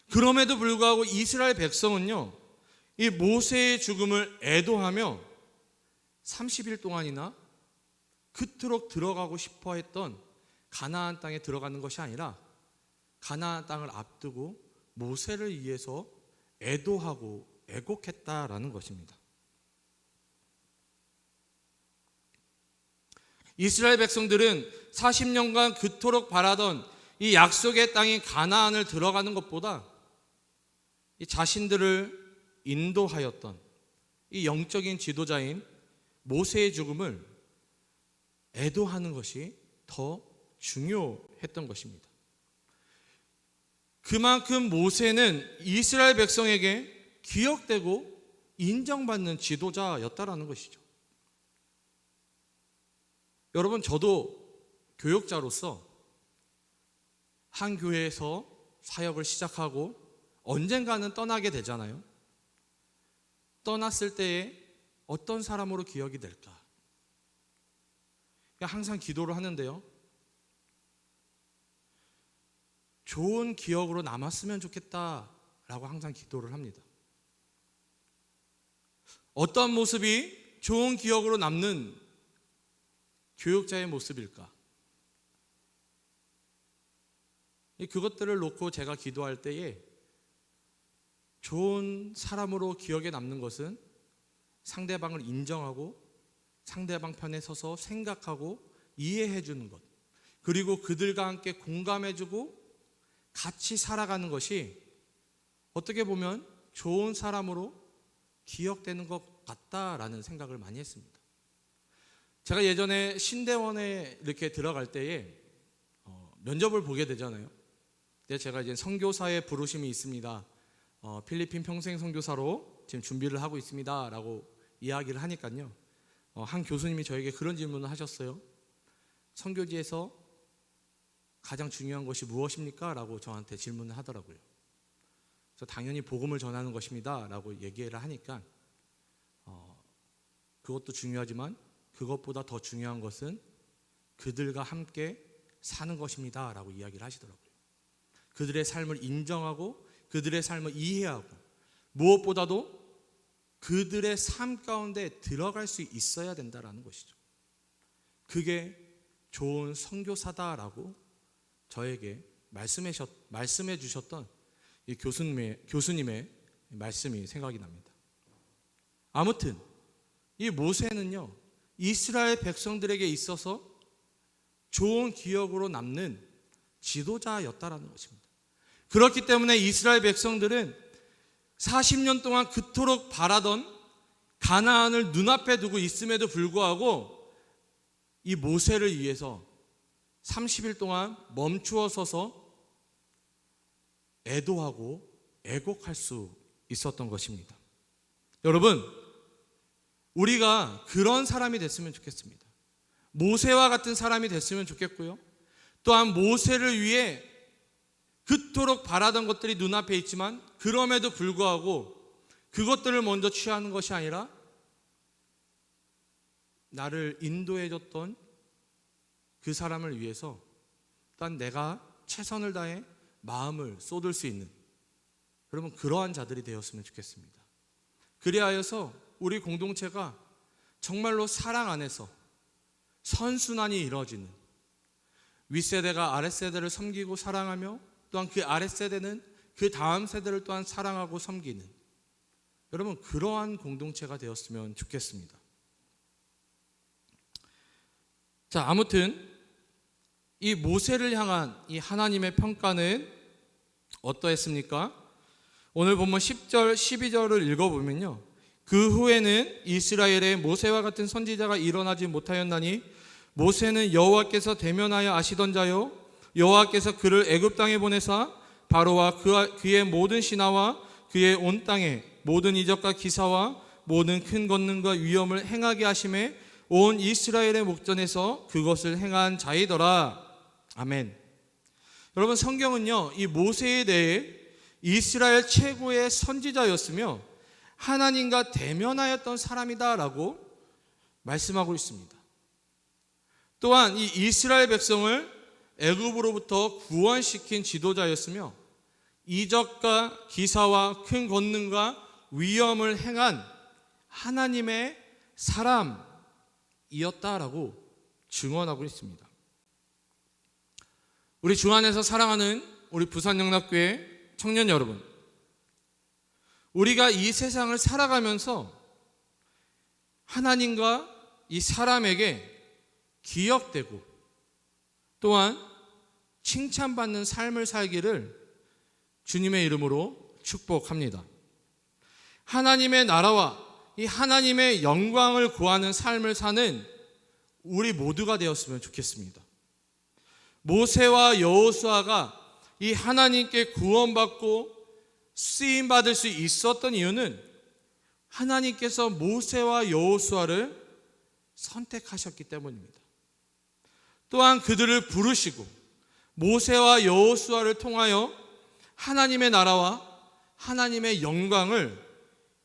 그럼에도 불구하고 이스라엘 백성은요, 이 모세의 죽음을 애도하며 30일 동안이나 그토록 들어가고 싶어 했던 가나안 땅에 들어가는 것이 아니라 가나안 땅을 앞두고 모세를 위해서 애도하고 애곡했다라는 것입니다. 이스라엘 백성들은 40년간 그토록 바라던 이 약속의 땅인 가나안을 들어가는 것보다 이 자신들을 인도하였던 이 영적인 지도자인 모세의 죽음을 애도하는 것이 더 중요했던 것입니다. 그만큼 모세는 이스라엘 백성에게 기억되고 인정받는 지도자였다라는 것이죠. 여러분, 저도 교역자로서 한 교회에서 사역을 시작하고 언젠가는 떠나게 되잖아요. 떠났을 때에 어떤 사람으로 기억이 될까? 항상 기도를 하는데요. 좋은 기억으로 남았으면 좋겠다라고 항상 기도를 합니다. 어떤 모습이 좋은 기억으로 남는 교육자의 모습일까? 그것들을 놓고 제가 기도할 때에 좋은 사람으로 기억에 남는 것은 상대방을 인정하고 상대방 편에 서서 생각하고 이해해 주는 것, 그리고 그들과 함께 공감해 주고 같이 살아가는 것이 어떻게 보면 좋은 사람으로 기억되는 것 같다라는 생각을 많이 했습니다. 제가 예전에 신대원에 이렇게 들어갈 때에 면접을 보게 되잖아요. 근데 제가 이제 선교사의 부르심이 있습니다. 필리핀 평생 선교사로 지금 준비를 하고 있습니다라고 이야기를 하니까요. 한 교수님이 저에게 그런 질문을 하셨어요. 선교지에서 가장 중요한 것이 무엇입니까? 라고 저한테 질문을 하더라고요. 그래서 당연히 복음을 전하는 것입니다 라고 얘기를 하니까 그것도 중요하지만 그것보다 더 중요한 것은 그들과 함께 사는 것입니다 라고 이야기를 하시더라고요. 그들의 삶을 인정하고 그들의 삶을 이해하고 무엇보다도 그들의 삶 가운데 들어갈 수 있어야 된다라는 것이죠. 그게 좋은 선교사다라고 저에게 말씀해 주셨던 이 교수님의 말씀이 생각이 납니다. 아무튼 이 모세는요, 이스라엘 백성들에게 있어서 좋은 기억으로 남는 지도자였다라는 것입니다. 그렇기 때문에 이스라엘 백성들은 40년 동안 그토록 바라던 가나안을 눈앞에 두고 있음에도 불구하고 이 모세를 위해서 30일 동안 멈추어 서서 애도하고 애곡할 수 있었던 것입니다. 여러분, 우리가 그런 사람이 됐으면 좋겠습니다. 모세와 같은 사람이 됐으면 좋겠고요. 또한 모세를 위해 그토록 바라던 것들이 눈앞에 있지만 그럼에도 불구하고 그것들을 먼저 취하는 것이 아니라 나를 인도해줬던 그 사람을 위해서 또한 내가 최선을 다해 마음을 쏟을 수 있는, 여러분, 그러한 자들이 되었으면 좋겠습니다. 그리하여서 우리 공동체가 정말로 사랑 안에서 선순환이 이루어지는, 윗세대가 아랫세대를 섬기고 사랑하며 또한 그 아랫세대는 그 다음 세대를 또한 사랑하고 섬기는, 여러분, 그러한 공동체가 되었으면 좋겠습니다. 자, 아무튼 이 모세를 향한 이 하나님의 평가는 어떠했습니까? 오늘 본문 10절, 12절을 읽어보면요, 그 후에는 이스라엘에 모세와 같은 선지자가 일어나지 못하였나니 모세는 여호와께서 대면하여 아시던 자요, 여호와께서 그를 애굽 땅에 보내사 바로와 그의 모든 신하와 그의 온 땅에 모든 이적과 기사와 모든 큰 권능과 위엄을 행하게 하심에 온 이스라엘의 목전에서 그것을 행한 자이더라. 아멘. 여러분, 성경은요, 이 모세에 대해 이스라엘 최고의 선지자였으며 하나님과 대면하였던 사람이다라고 말씀하고 있습니다. 또한 이 이스라엘 백성을 애굽으로부터 구원시킨 지도자였으며 이적과 기사와 큰 권능과 위엄을 행한 하나님의 사람이었다라고 증언하고 있습니다. 우리 주 안에서 사랑하는 우리 부산영락교회 청년 여러분, 우리가 이 세상을 살아가면서 하나님과 이 사람에게 기억되고 또한 칭찬받는 삶을 살기를 주님의 이름으로 축복합니다. 하나님의 나라와 이 하나님의 영광을 구하는 삶을 사는 우리 모두가 되었으면 좋겠습니다. 모세와 여호수아가 이 하나님께 구원받고 쓰임받을 수 있었던 이유는 하나님께서 모세와 여호수아를 선택하셨기 때문입니다. 또한 그들을 부르시고 모세와 여호수아를 통하여 하나님의 나라와 하나님의 영광을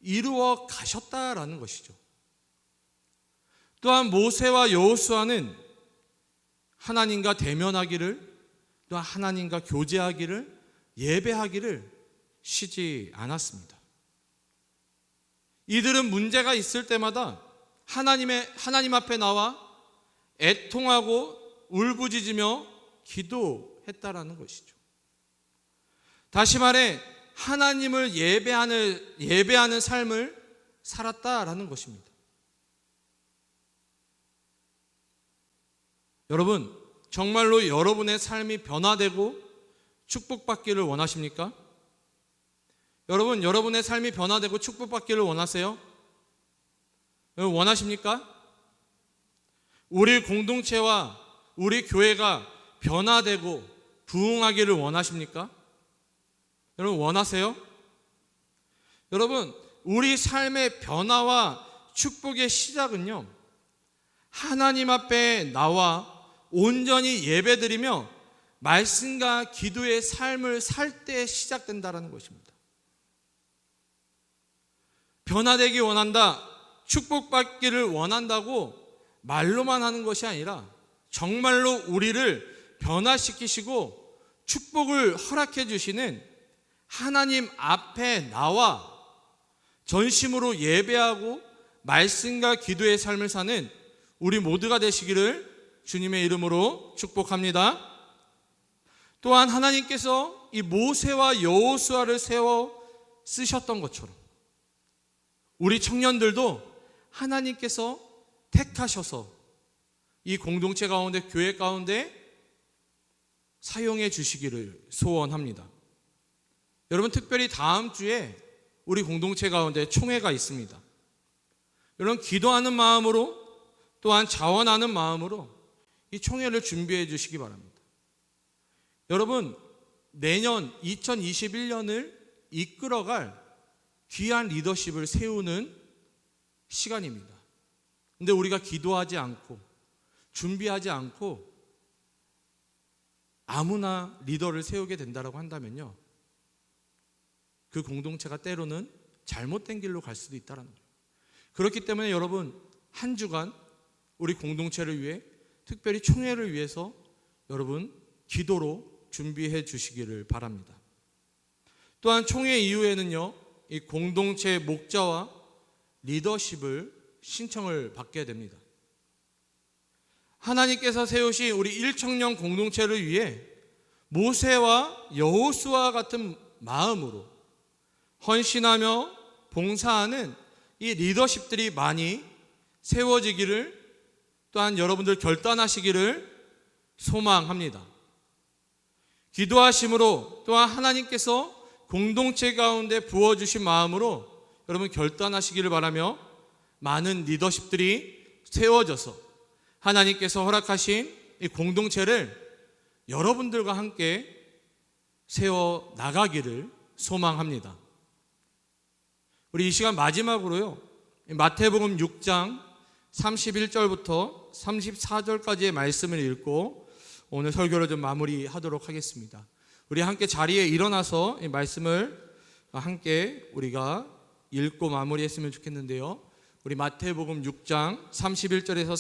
이루어 가셨다라는 것이죠. 또한 모세와 여호수아는 하나님과 대면하기를, 또한 하나님과 교제하기를, 예배하기를 쉬지 않았습니다. 이들은 문제가 있을 때마다 하나님 앞에 나와 애통하고 울부짖으며 기도했다라는 것이죠. 다시 말해 하나님을 예배하는 삶을 살았다라는 것입니다. 여러분, 정말로 여러분의 삶이 변화되고 축복받기를 원하십니까? 여러분, 여러분의 삶이 변화되고 축복받기를 원하세요? 여러분, 원하십니까? 우리 공동체와 우리 교회가 변화되고 부흥하기를 원하십니까? 여러분, 원하세요? 여러분, 우리 삶의 변화와 축복의 시작은요, 하나님 앞에 나와 온전히 예배드리며 말씀과 기도의 삶을 살 때 시작된다는 것입니다. 변화되기 원한다, 축복받기를 원한다고 말로만 하는 것이 아니라 정말로 우리를 변화시키시고 축복을 허락해 주시는 하나님 앞에 나와 전심으로 예배하고 말씀과 기도의 삶을 사는 우리 모두가 되시기를 주님의 이름으로 축복합니다. 또한 하나님께서 이 모세와 여호수아를 세워 쓰셨던 것처럼 우리 청년들도 하나님께서 택하셔서 이 공동체 가운데, 교회 가운데 사용해 주시기를 소원합니다. 여러분, 특별히 다음 주에 우리 공동체 가운데 총회가 있습니다. 여러분, 기도하는 마음으로 또한 자원하는 마음으로 이 총회를 준비해 주시기 바랍니다. 여러분, 내년 2021년을 이끌어갈 귀한 리더십을 세우는 시간입니다. 근데 우리가 기도하지 않고 준비하지 않고 아무나 리더를 세우게 된다고 한다면요, 그 공동체가 때로는 잘못된 길로 갈 수도 있다는 거예요. 그렇기 때문에 여러분, 한 주간 우리 공동체를 위해, 특별히 총회를 위해서 여러분 기도로 준비해 주시기를 바랍니다. 또한 총회 이후에는요, 이 공동체의 목자와 리더십을 신청을 받게 됩니다. 하나님께서 세우신 우리 일청년 공동체를 위해 모세와 여호수아 같은 마음으로 헌신하며 봉사하는 이 리더십들이 많이 세워지기를, 또한 여러분들 결단하시기를 소망합니다. 기도하심으로, 또한 하나님께서 공동체 가운데 부어주신 마음으로 여러분 결단하시기를 바라며 많은 리더십들이 세워져서 하나님께서 허락하신 이 공동체를 여러분들과 함께 세워 나가기를 소망합니다. 우리 이 시간 마지막으로요, 마태복음 6장 31절부터 34절까지의 말씀을 읽고 오늘 설교를 좀 마무리하도록 하겠습니다. 우리 함께 자리에 일어나서 이 말씀을 함께 우리가 읽고 마무리했으면 좋겠는데요. 우리 마태복음 6장 31절에서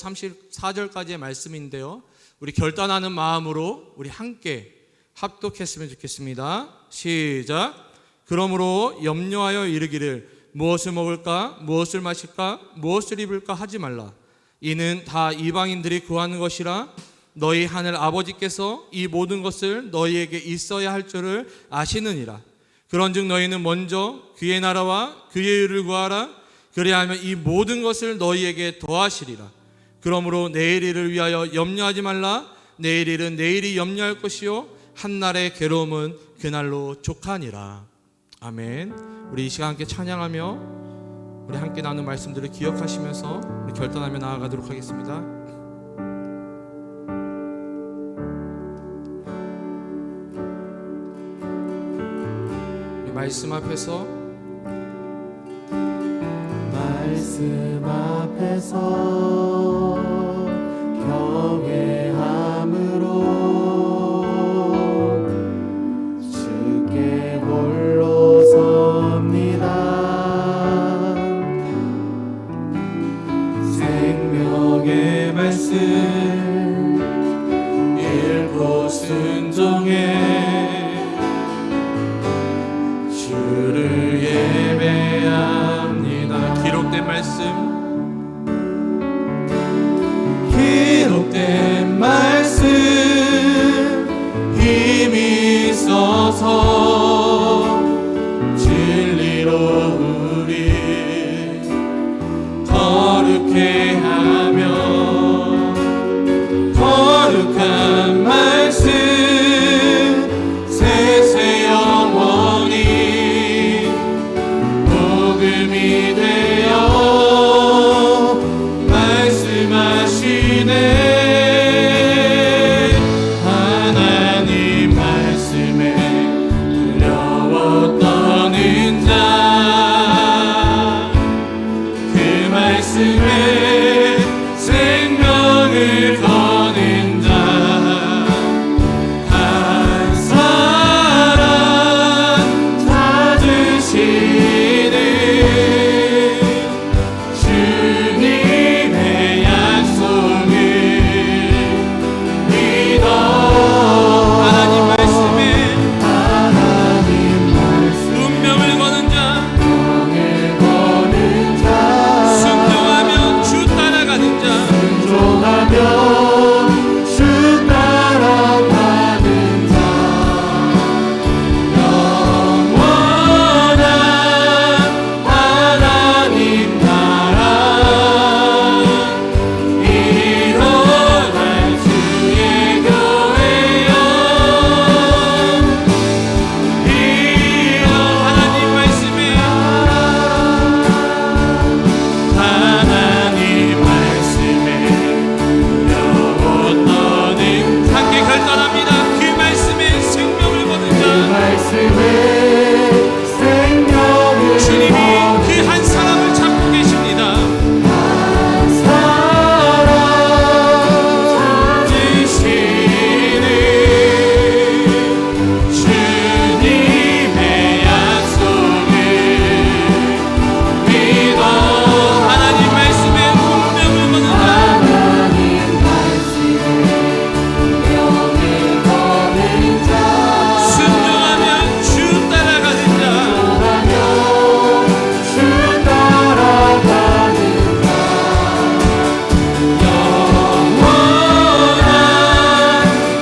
34절까지의 말씀인데요, 우리 결단하는 마음으로 우리 함께 합독했으면 좋겠습니다. 시작. 그러므로 염려하여 이르기를 무엇을 먹을까, 무엇을 마실까, 무엇을 입을까 하지 말라. 이는 다 이방인들이 구하는 것이라. 너희 하늘 아버지께서 이 모든 것을 너희에게 있어야 할 줄을 아시느니라. 그런즉 너희는 먼저 그의 나라와 그의 의를 구하라. 그리하면 이 모든 것을 너희에게 더하시리라. 그러므로 내일 일을 위하여 염려하지 말라. 내일 일은 내일이 염려할 것이요 한날의 괴로움은 그날로 족하니라. 아멘. 우리 이 시간 함께 찬양하며 우리 함께 나눈 말씀들을 기억하시면서 우리 결단하며 나아가도록 하겠습니다. 우리 말씀 앞에서 경외함으로 주께 홀로 섭니다. 생명의 말씀 읽고 순종해 주를 예배합니다. 기록된 말씀 힘이 있어서 진리로 우리 거룩해 하며 거룩한 말씀 세세 영원히 복음이 되어 말씀하시네. 생명을 거는 자 한 사람 찾으시는 주님의 약속을 믿어 하나님 말씀에 운명을 거는 자 순종하며 주 따라가는 자 영원한 하나님 나라 일어날 주의 교회여 하나님 말씀에 함께 결단합니다. 그 말씀에 생명을 거는 자 주님이 그 한 사람을 찾고 계십니다. 한 사람 찾으시는 주님의 약속을 믿어 하나님 말씀에 운명을 거는 자 순종하며 주 따라가는 자 영원한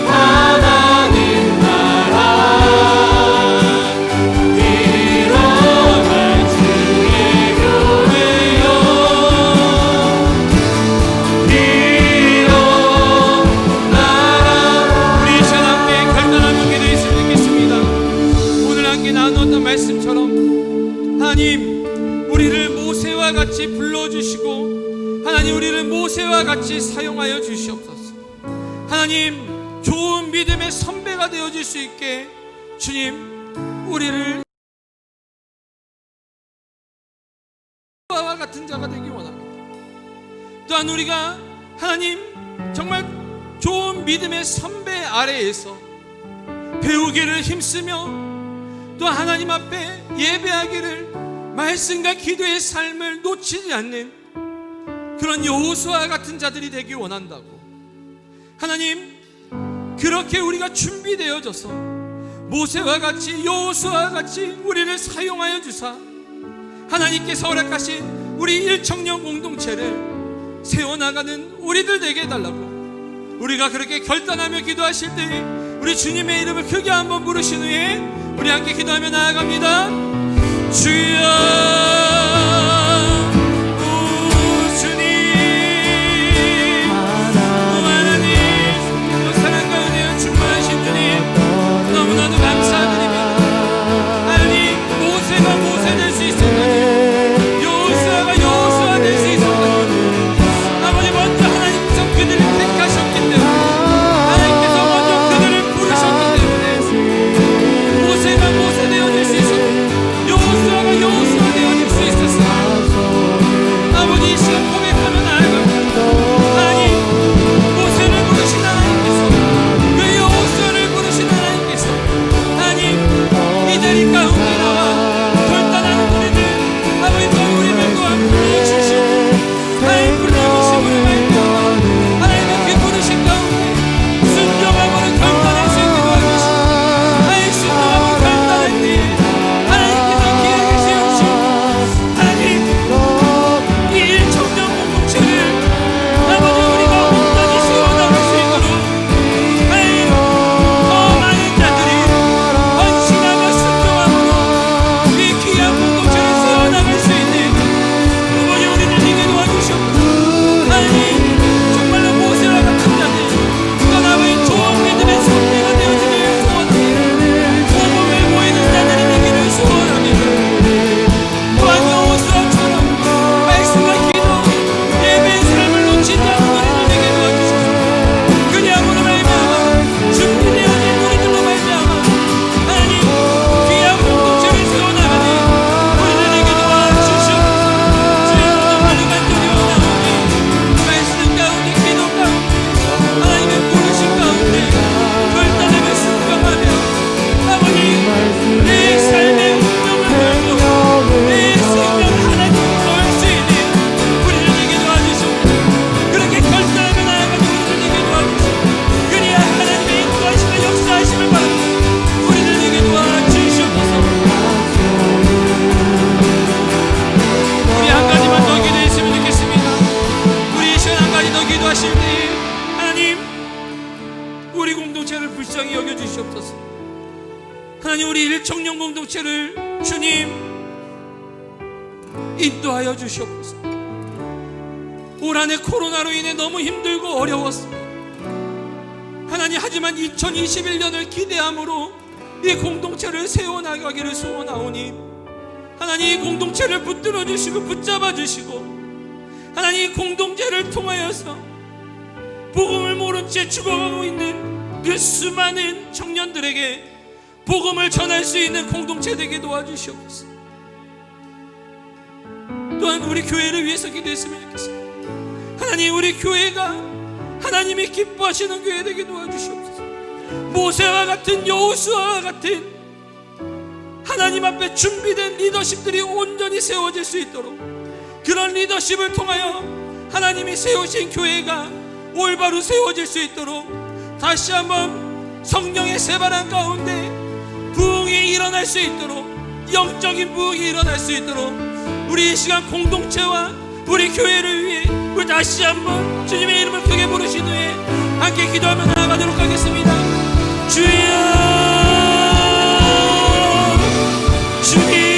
하나님 나라 일어날 주의 교회여 일어나라. 우리 이 시간 함께 결단하며 기도했으면 좋겠습니다. 오늘 함께 나누었던 말씀처럼 하나님 우리를 모세와 같이 불러주시고 하나님 우리를 모세와 같이 사용하여 주시옵소서. 하나님 좋은 믿음의 선배가 되어줄 수 있게 주님 우리를 와 같은 자가 되기 원합니다. 또한 우리가 하나님 정말 좋은 믿음의 선배 아래에서 배우기를 힘쓰며 또 하나님 앞에 예배하기를 말씀과 기도의 삶을 놓치지 않는 그런 여호수아 같은 자들이 되기 원한다고. 하나님 그렇게 우리가 준비되어져서 모세와 같이 여호수아와 같이 우리를 사용하여 주사 하나님께서 허락하신 우리 일청년 공동체를 세워나가는 우리들 되게 해달라고. 우리가 그렇게 결단하며 기도하실 때 우리 주님의 이름을 크게 한번 부르신 후에 우리 함께 기도하며 나아갑니다. 주여 주님 하나님 하나님, 우리 일청년 공동체를 주님 인도하여 주시옵소서. 올 한해 코로나로 인해 너무 힘들고 어려웠습니다. 하나님, 하지만 2021년을 기대함으로 이 공동체를 세워나가기를 소원하오니 하나님, 이 공동체를 붙들어 주시고 붙잡아 주시고 하나님, 이 공동체를 통하여서 복음을 모른 채 죽어가고 있는 그 수많은 청년들에게 복음을 전할 수 있는 공동체 되게 도와주시옵소서. 또한 우리 교회를 위해서 기도했으면 좋겠습니다. 하나님, 우리 교회가 하나님이 기뻐하시는 교회 되게 도와주시옵소서. 모세와 같은, 여호수아와 같은 하나님 앞에 준비된 리더십들이 온전히 세워질 수 있도록, 그런 리더십을 통하여 하나님이 세우신 교회가 올바로 세워질 수 있도록 다시 한번 성령의 새바람 가운데 부흥이 일어날 수 있도록, 영적인 부흥이 일어날 수 있도록 우리 이 시간 공동체와 우리 교회를 위해 우리 다시 한번 주님의 이름을 크게 부르신 후에 함께 기도하며 나아가도록 하겠습니다. 주여, 주님,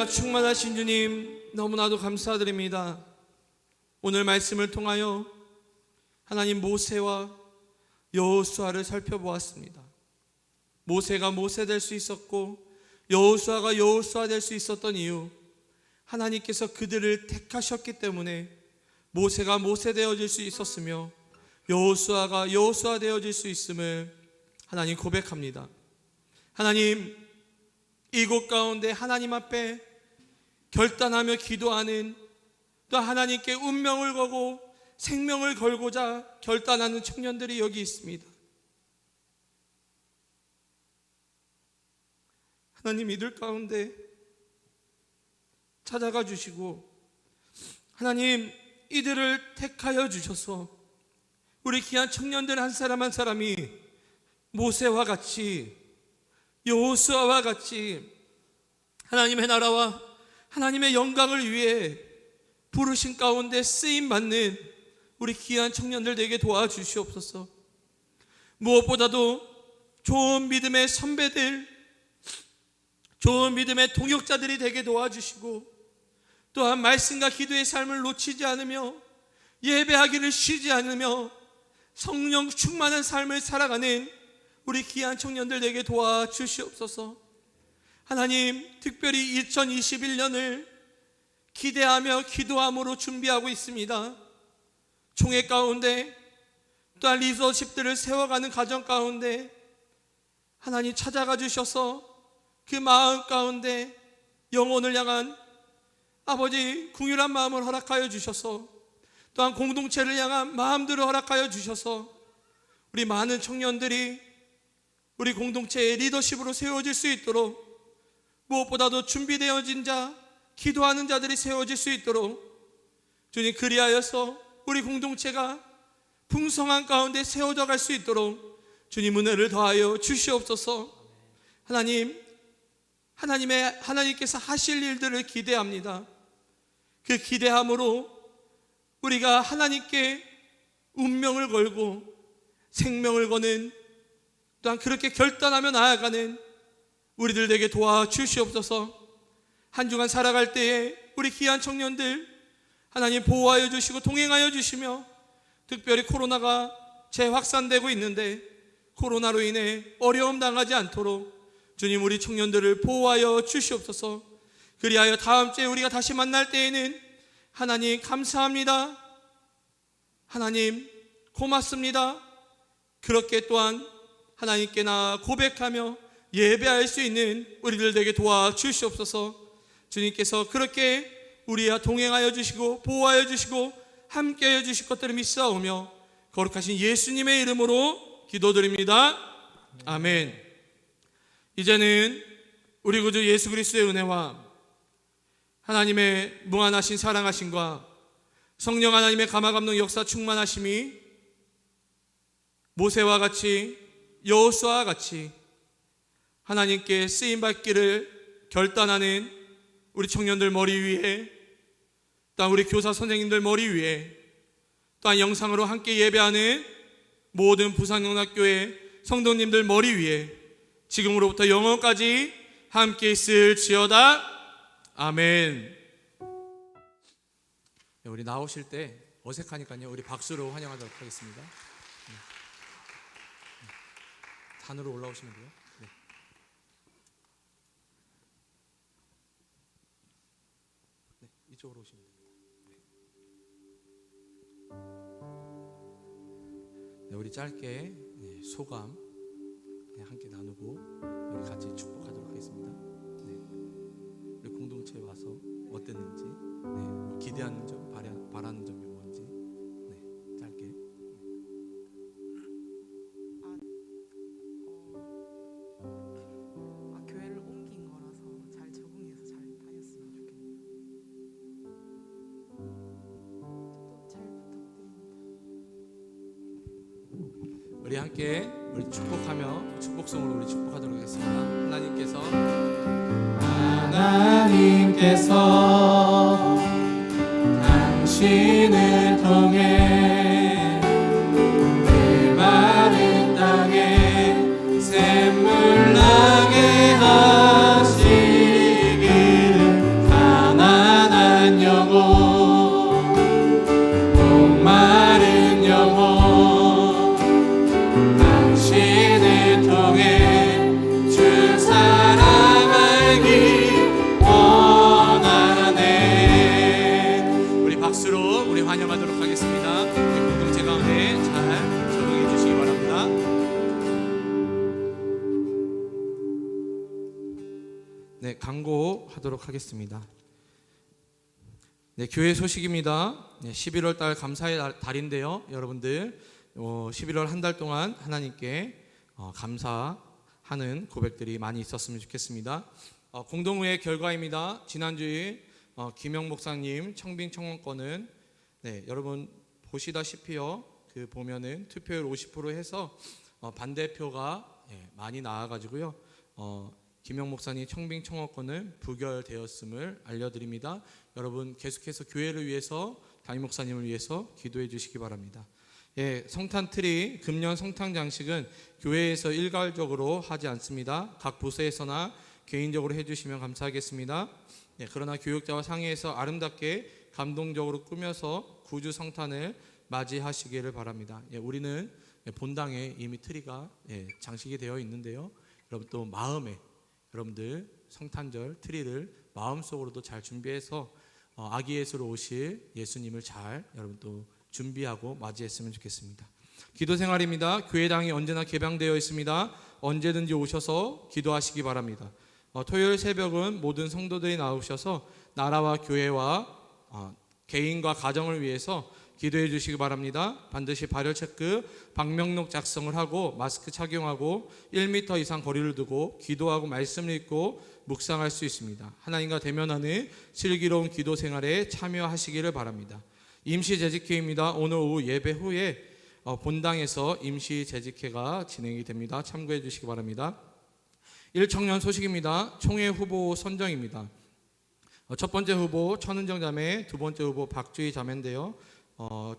충만하신 주님, 너무나도 감사드립니다. 오늘 말씀을 통하여 하나님, 모세와 여호수아를 살펴보았습니다. 모세가 모세 될 수 있었고 여호수아가 여호수아 될 수 있었던 이유, 하나님께서 그들을 택하셨기 때문에 모세가 모세 되어질 수 있었으며 여호수아가 여호수아 되어질 수 있음을 하나님 고백합니다. 하나님, 이곳 가운데 하나님 앞에 결단하며 기도하는, 또 하나님께 운명을 거고 생명을 걸고자 결단하는 청년들이 여기 있습니다. 하나님 이들 가운데 찾아가 주시고 하나님 이들을 택하여 주셔서 우리 귀한 청년들 한 사람 한 사람이 모세와 같이 여호수아와 같이 하나님의 나라와 하나님의 영광을 위해 부르신 가운데 쓰임받는 우리 귀한 청년들 되게 도와주시옵소서. 무엇보다도 좋은 믿음의 선배들, 좋은 믿음의 동역자들이 되게 도와주시고 또한 말씀과 기도의 삶을 놓치지 않으며 예배하기를 쉬지 않으며 성령 충만한 삶을 살아가는 우리 귀한 청년들 되게 도와주시옵소서. 하나님 특별히 2021년을 기대하며 기도함으로 준비하고 있습니다. 총회 가운데 또한 리더십들을 세워가는 과정 가운데 하나님 찾아가 주셔서 그 마음 가운데 영혼을 향한 아버지 궁휼한 마음을 허락하여 주셔서 또한 공동체를 향한 마음들을 허락하여 주셔서 우리 많은 청년들이 우리 공동체의 리더십으로 세워질 수 있도록 무엇보다도 준비되어진 자, 기도하는 자들이 세워질 수 있도록 주님 그리하여서 우리 공동체가 풍성한 가운데 세워져 갈 수 있도록 주님 은혜를 더하여 주시옵소서. 하나님께서 하실 일들을 기대합니다. 그 기대함으로 우리가 하나님께 운명을 걸고 생명을 거는 또한 그렇게 결단하며 나아가는 우리들 되게 도와주시옵소서. 한 주간 살아갈 때에 우리 귀한 청년들 하나님 보호하여 주시고 동행하여 주시며 특별히 코로나가 재확산되고 있는데 코로나로 인해 어려움 당하지 않도록 주님 우리 청년들을 보호하여 주시옵소서. 그리하여 다음 주에 우리가 다시 만날 때에는 하나님 감사합니다, 하나님 고맙습니다, 그렇게 또한 하나님께 나 고백하며 예배할 수 있는 우리들 되게 도와주시옵소서. 주님께서 그렇게 우리와 동행하여 주시고 보호하여 주시고 함께하여 주실 것들을 믿사오며 거룩하신 예수님의 이름으로 기도드립니다. 아멘. 이제는 우리 구주 예수 그리스도의 은혜와 하나님의 무한하신 사랑하심과 성령 하나님의 감화감동 역사 충만하심이 모세와 같이 여호수아와 같이 하나님께 쓰임받기를 결단하는 우리 청년들 머리 위에, 또한 우리 교사 선생님들 머리 위에, 또한 영상으로 함께 예배하는 모든 부산영락교회 성도님들 머리 위에 지금으로부터 영원까지 함께 있을지어다. 아멘. 우리 나오실 때 어색하니까요, 우리 박수로 환영하도록 하겠습니다. 단으로 올라오시면 돼요. 네. 네, 이쪽으로 오시면 됩니다. 네, 우리 짧게 소감 함께 나누고 우리 같이 축복하도록 하겠습니다. 네, 우리 공동체에 와서 어땠는지, 뭐 기대하는 점, 바라는 점이 뭔지, 짧게. 교회를 옮긴 거라서 잘 적응해서 잘 다녔으면 좋겠네요. 또 잘 부탁드립니다. 우리 함께 우리 축복하며 축복성으로 우리 축복하도록 하겠습니다. 하나님께서 당신을 통해 메마른 땅에 샘물 나게 하시기를 가난한 영혼 목마른 영혼 당신을 통해 주 사랑 알기 원하네. 우리 박수로 우리 환영하도록 하겠습니다. 우리 공동체 가운데 잘 적응해 주시기 바랍니다. 네, 광고하도록 하겠습니다. 네, 교회 소식입니다. 11월 달 감사의 달인데요. 여러분들 11월 한 달 동안 하나님께 감사하는 고백들이 많이 있었으면 좋겠습니다. 공동의회 결과입니다. 지난주에 김영 목사님 청빙 청원권은 여러분 보시다시피요. 그 보면은 투표율 50% 해서 반대표가 많이 나와가지고요. 김영 목사님 청빙 청원권은 부결되었음을 알려드립니다. 여러분 계속해서 교회를 위해서 담임 목사님을 위해서 기도해 주시기 바랍니다. 성탄 트리, 금년 성탄 장식은 교회에서 일괄적으로 하지 않습니다. 각 부서에서나 개인적으로 해주시면 감사하겠습니다. 그러나 교육자와 상의해서 아름답게 감동적으로 꾸며서 구주 성탄을 맞이하시기를 바랍니다. 우리는 본당에 이미 트리가 장식이 되어 있는데요. 여러분 또 마음에 여러분들 성탄절 트리를 마음속으로도 잘 준비해서 아기 예수로 오실 예수님을 잘 여러분 또 준비하고 맞이했으면 좋겠습니다. 기도 생활입니다. 교회당이 언제나 개방되어 있습니다. 언제든지 오셔서 기도하시기 바랍니다. 토요일 새벽은 모든 성도들이 나오셔서 나라와 교회와 개인과 가정을 위해서 기도해 주시기 바랍니다. 반드시 발열 체크, 방명록 작성을 하고 마스크 착용하고 1m 이상 거리를 두고 기도하고 말씀을 읽고 묵상할 수 있습니다. 하나님과 대면하는 슬기로운 기도 생활에 참여하시기를 바랍니다. 임시 재직회입니다. 오늘 오후 예배 후에 본당에서 임시 재직회가 진행이 됩니다. 참고해 주시기 바랍니다. 1청년 소식입니다. 총회 후보 선정입니다. 첫 번째 후보 천은정 자매, 두 번째 후보 박주희 자매인데요.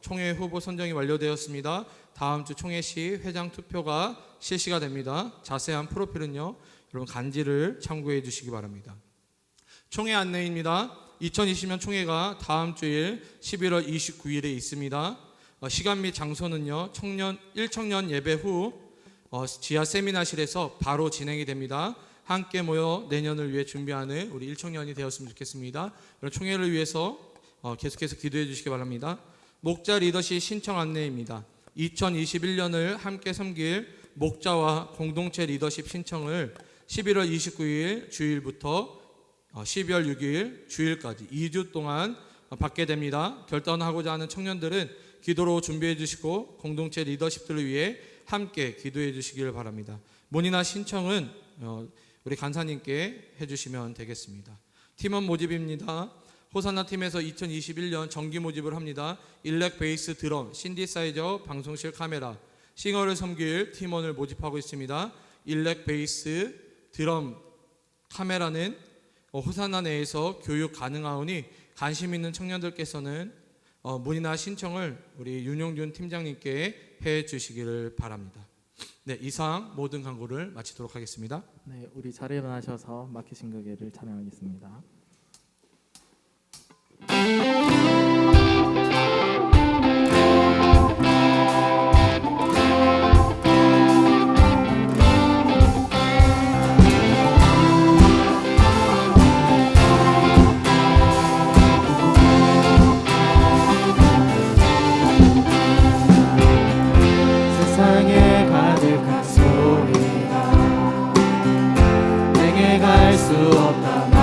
총회 후보 선정이 완료되었습니다. 다음 주 총회 시 회장 투표가 실시가 됩니다. 자세한 프로필은요, 여러분 간지를 참고해 주시기 바랍니다. 총회 안내입니다. 2020년 총회가 다음 주일 11월 29일에 있습니다. 시간 및 장소는요, 1청년 예배 후 지하 세미나실에서 바로 진행이 됩니다. 함께 모여 내년을 위해 준비하는 우리 1청년이 되었으면 좋겠습니다. 총회를 위해서 계속해서 기도해 주시기 바랍니다. 목자 리더십 신청 안내입니다. 2021년을 함께 섬길 목자와 공동체 리더십 신청을 11월 29일 주일부터 12월 6일 주일까지 2주 동안 받게 됩니다. 결단하고자 하는 청년들은 기도로 준비해 주시고 공동체 리더십들을 위해 함께 기도해 주시기를 바랍니다. 문의나 신청은 우리 간사님께 해주시면 되겠습니다. 팀원 모집입니다. 호산나 팀에서 2021년 정기 모집을 합니다. 일렉 베이스 드럼, 신디사이저, 방송실 카메라, 싱어를 섬길 팀원을 모집하고 있습니다. 일렉 베이스 드럼 카메라는 호산나 내에서 교육 가능하오니 관심 있는 청년들께서는 문의나 신청을 우리 윤용준 팀장님께 해 주시기를 바랍니다. 이상 모든 광고를 마치도록 하겠습니다. 우리 자리에 일어나셔서 막히신 교회를 찬양하겠습니다. 세상에 가득한 소리가 내게 갈 수 없다.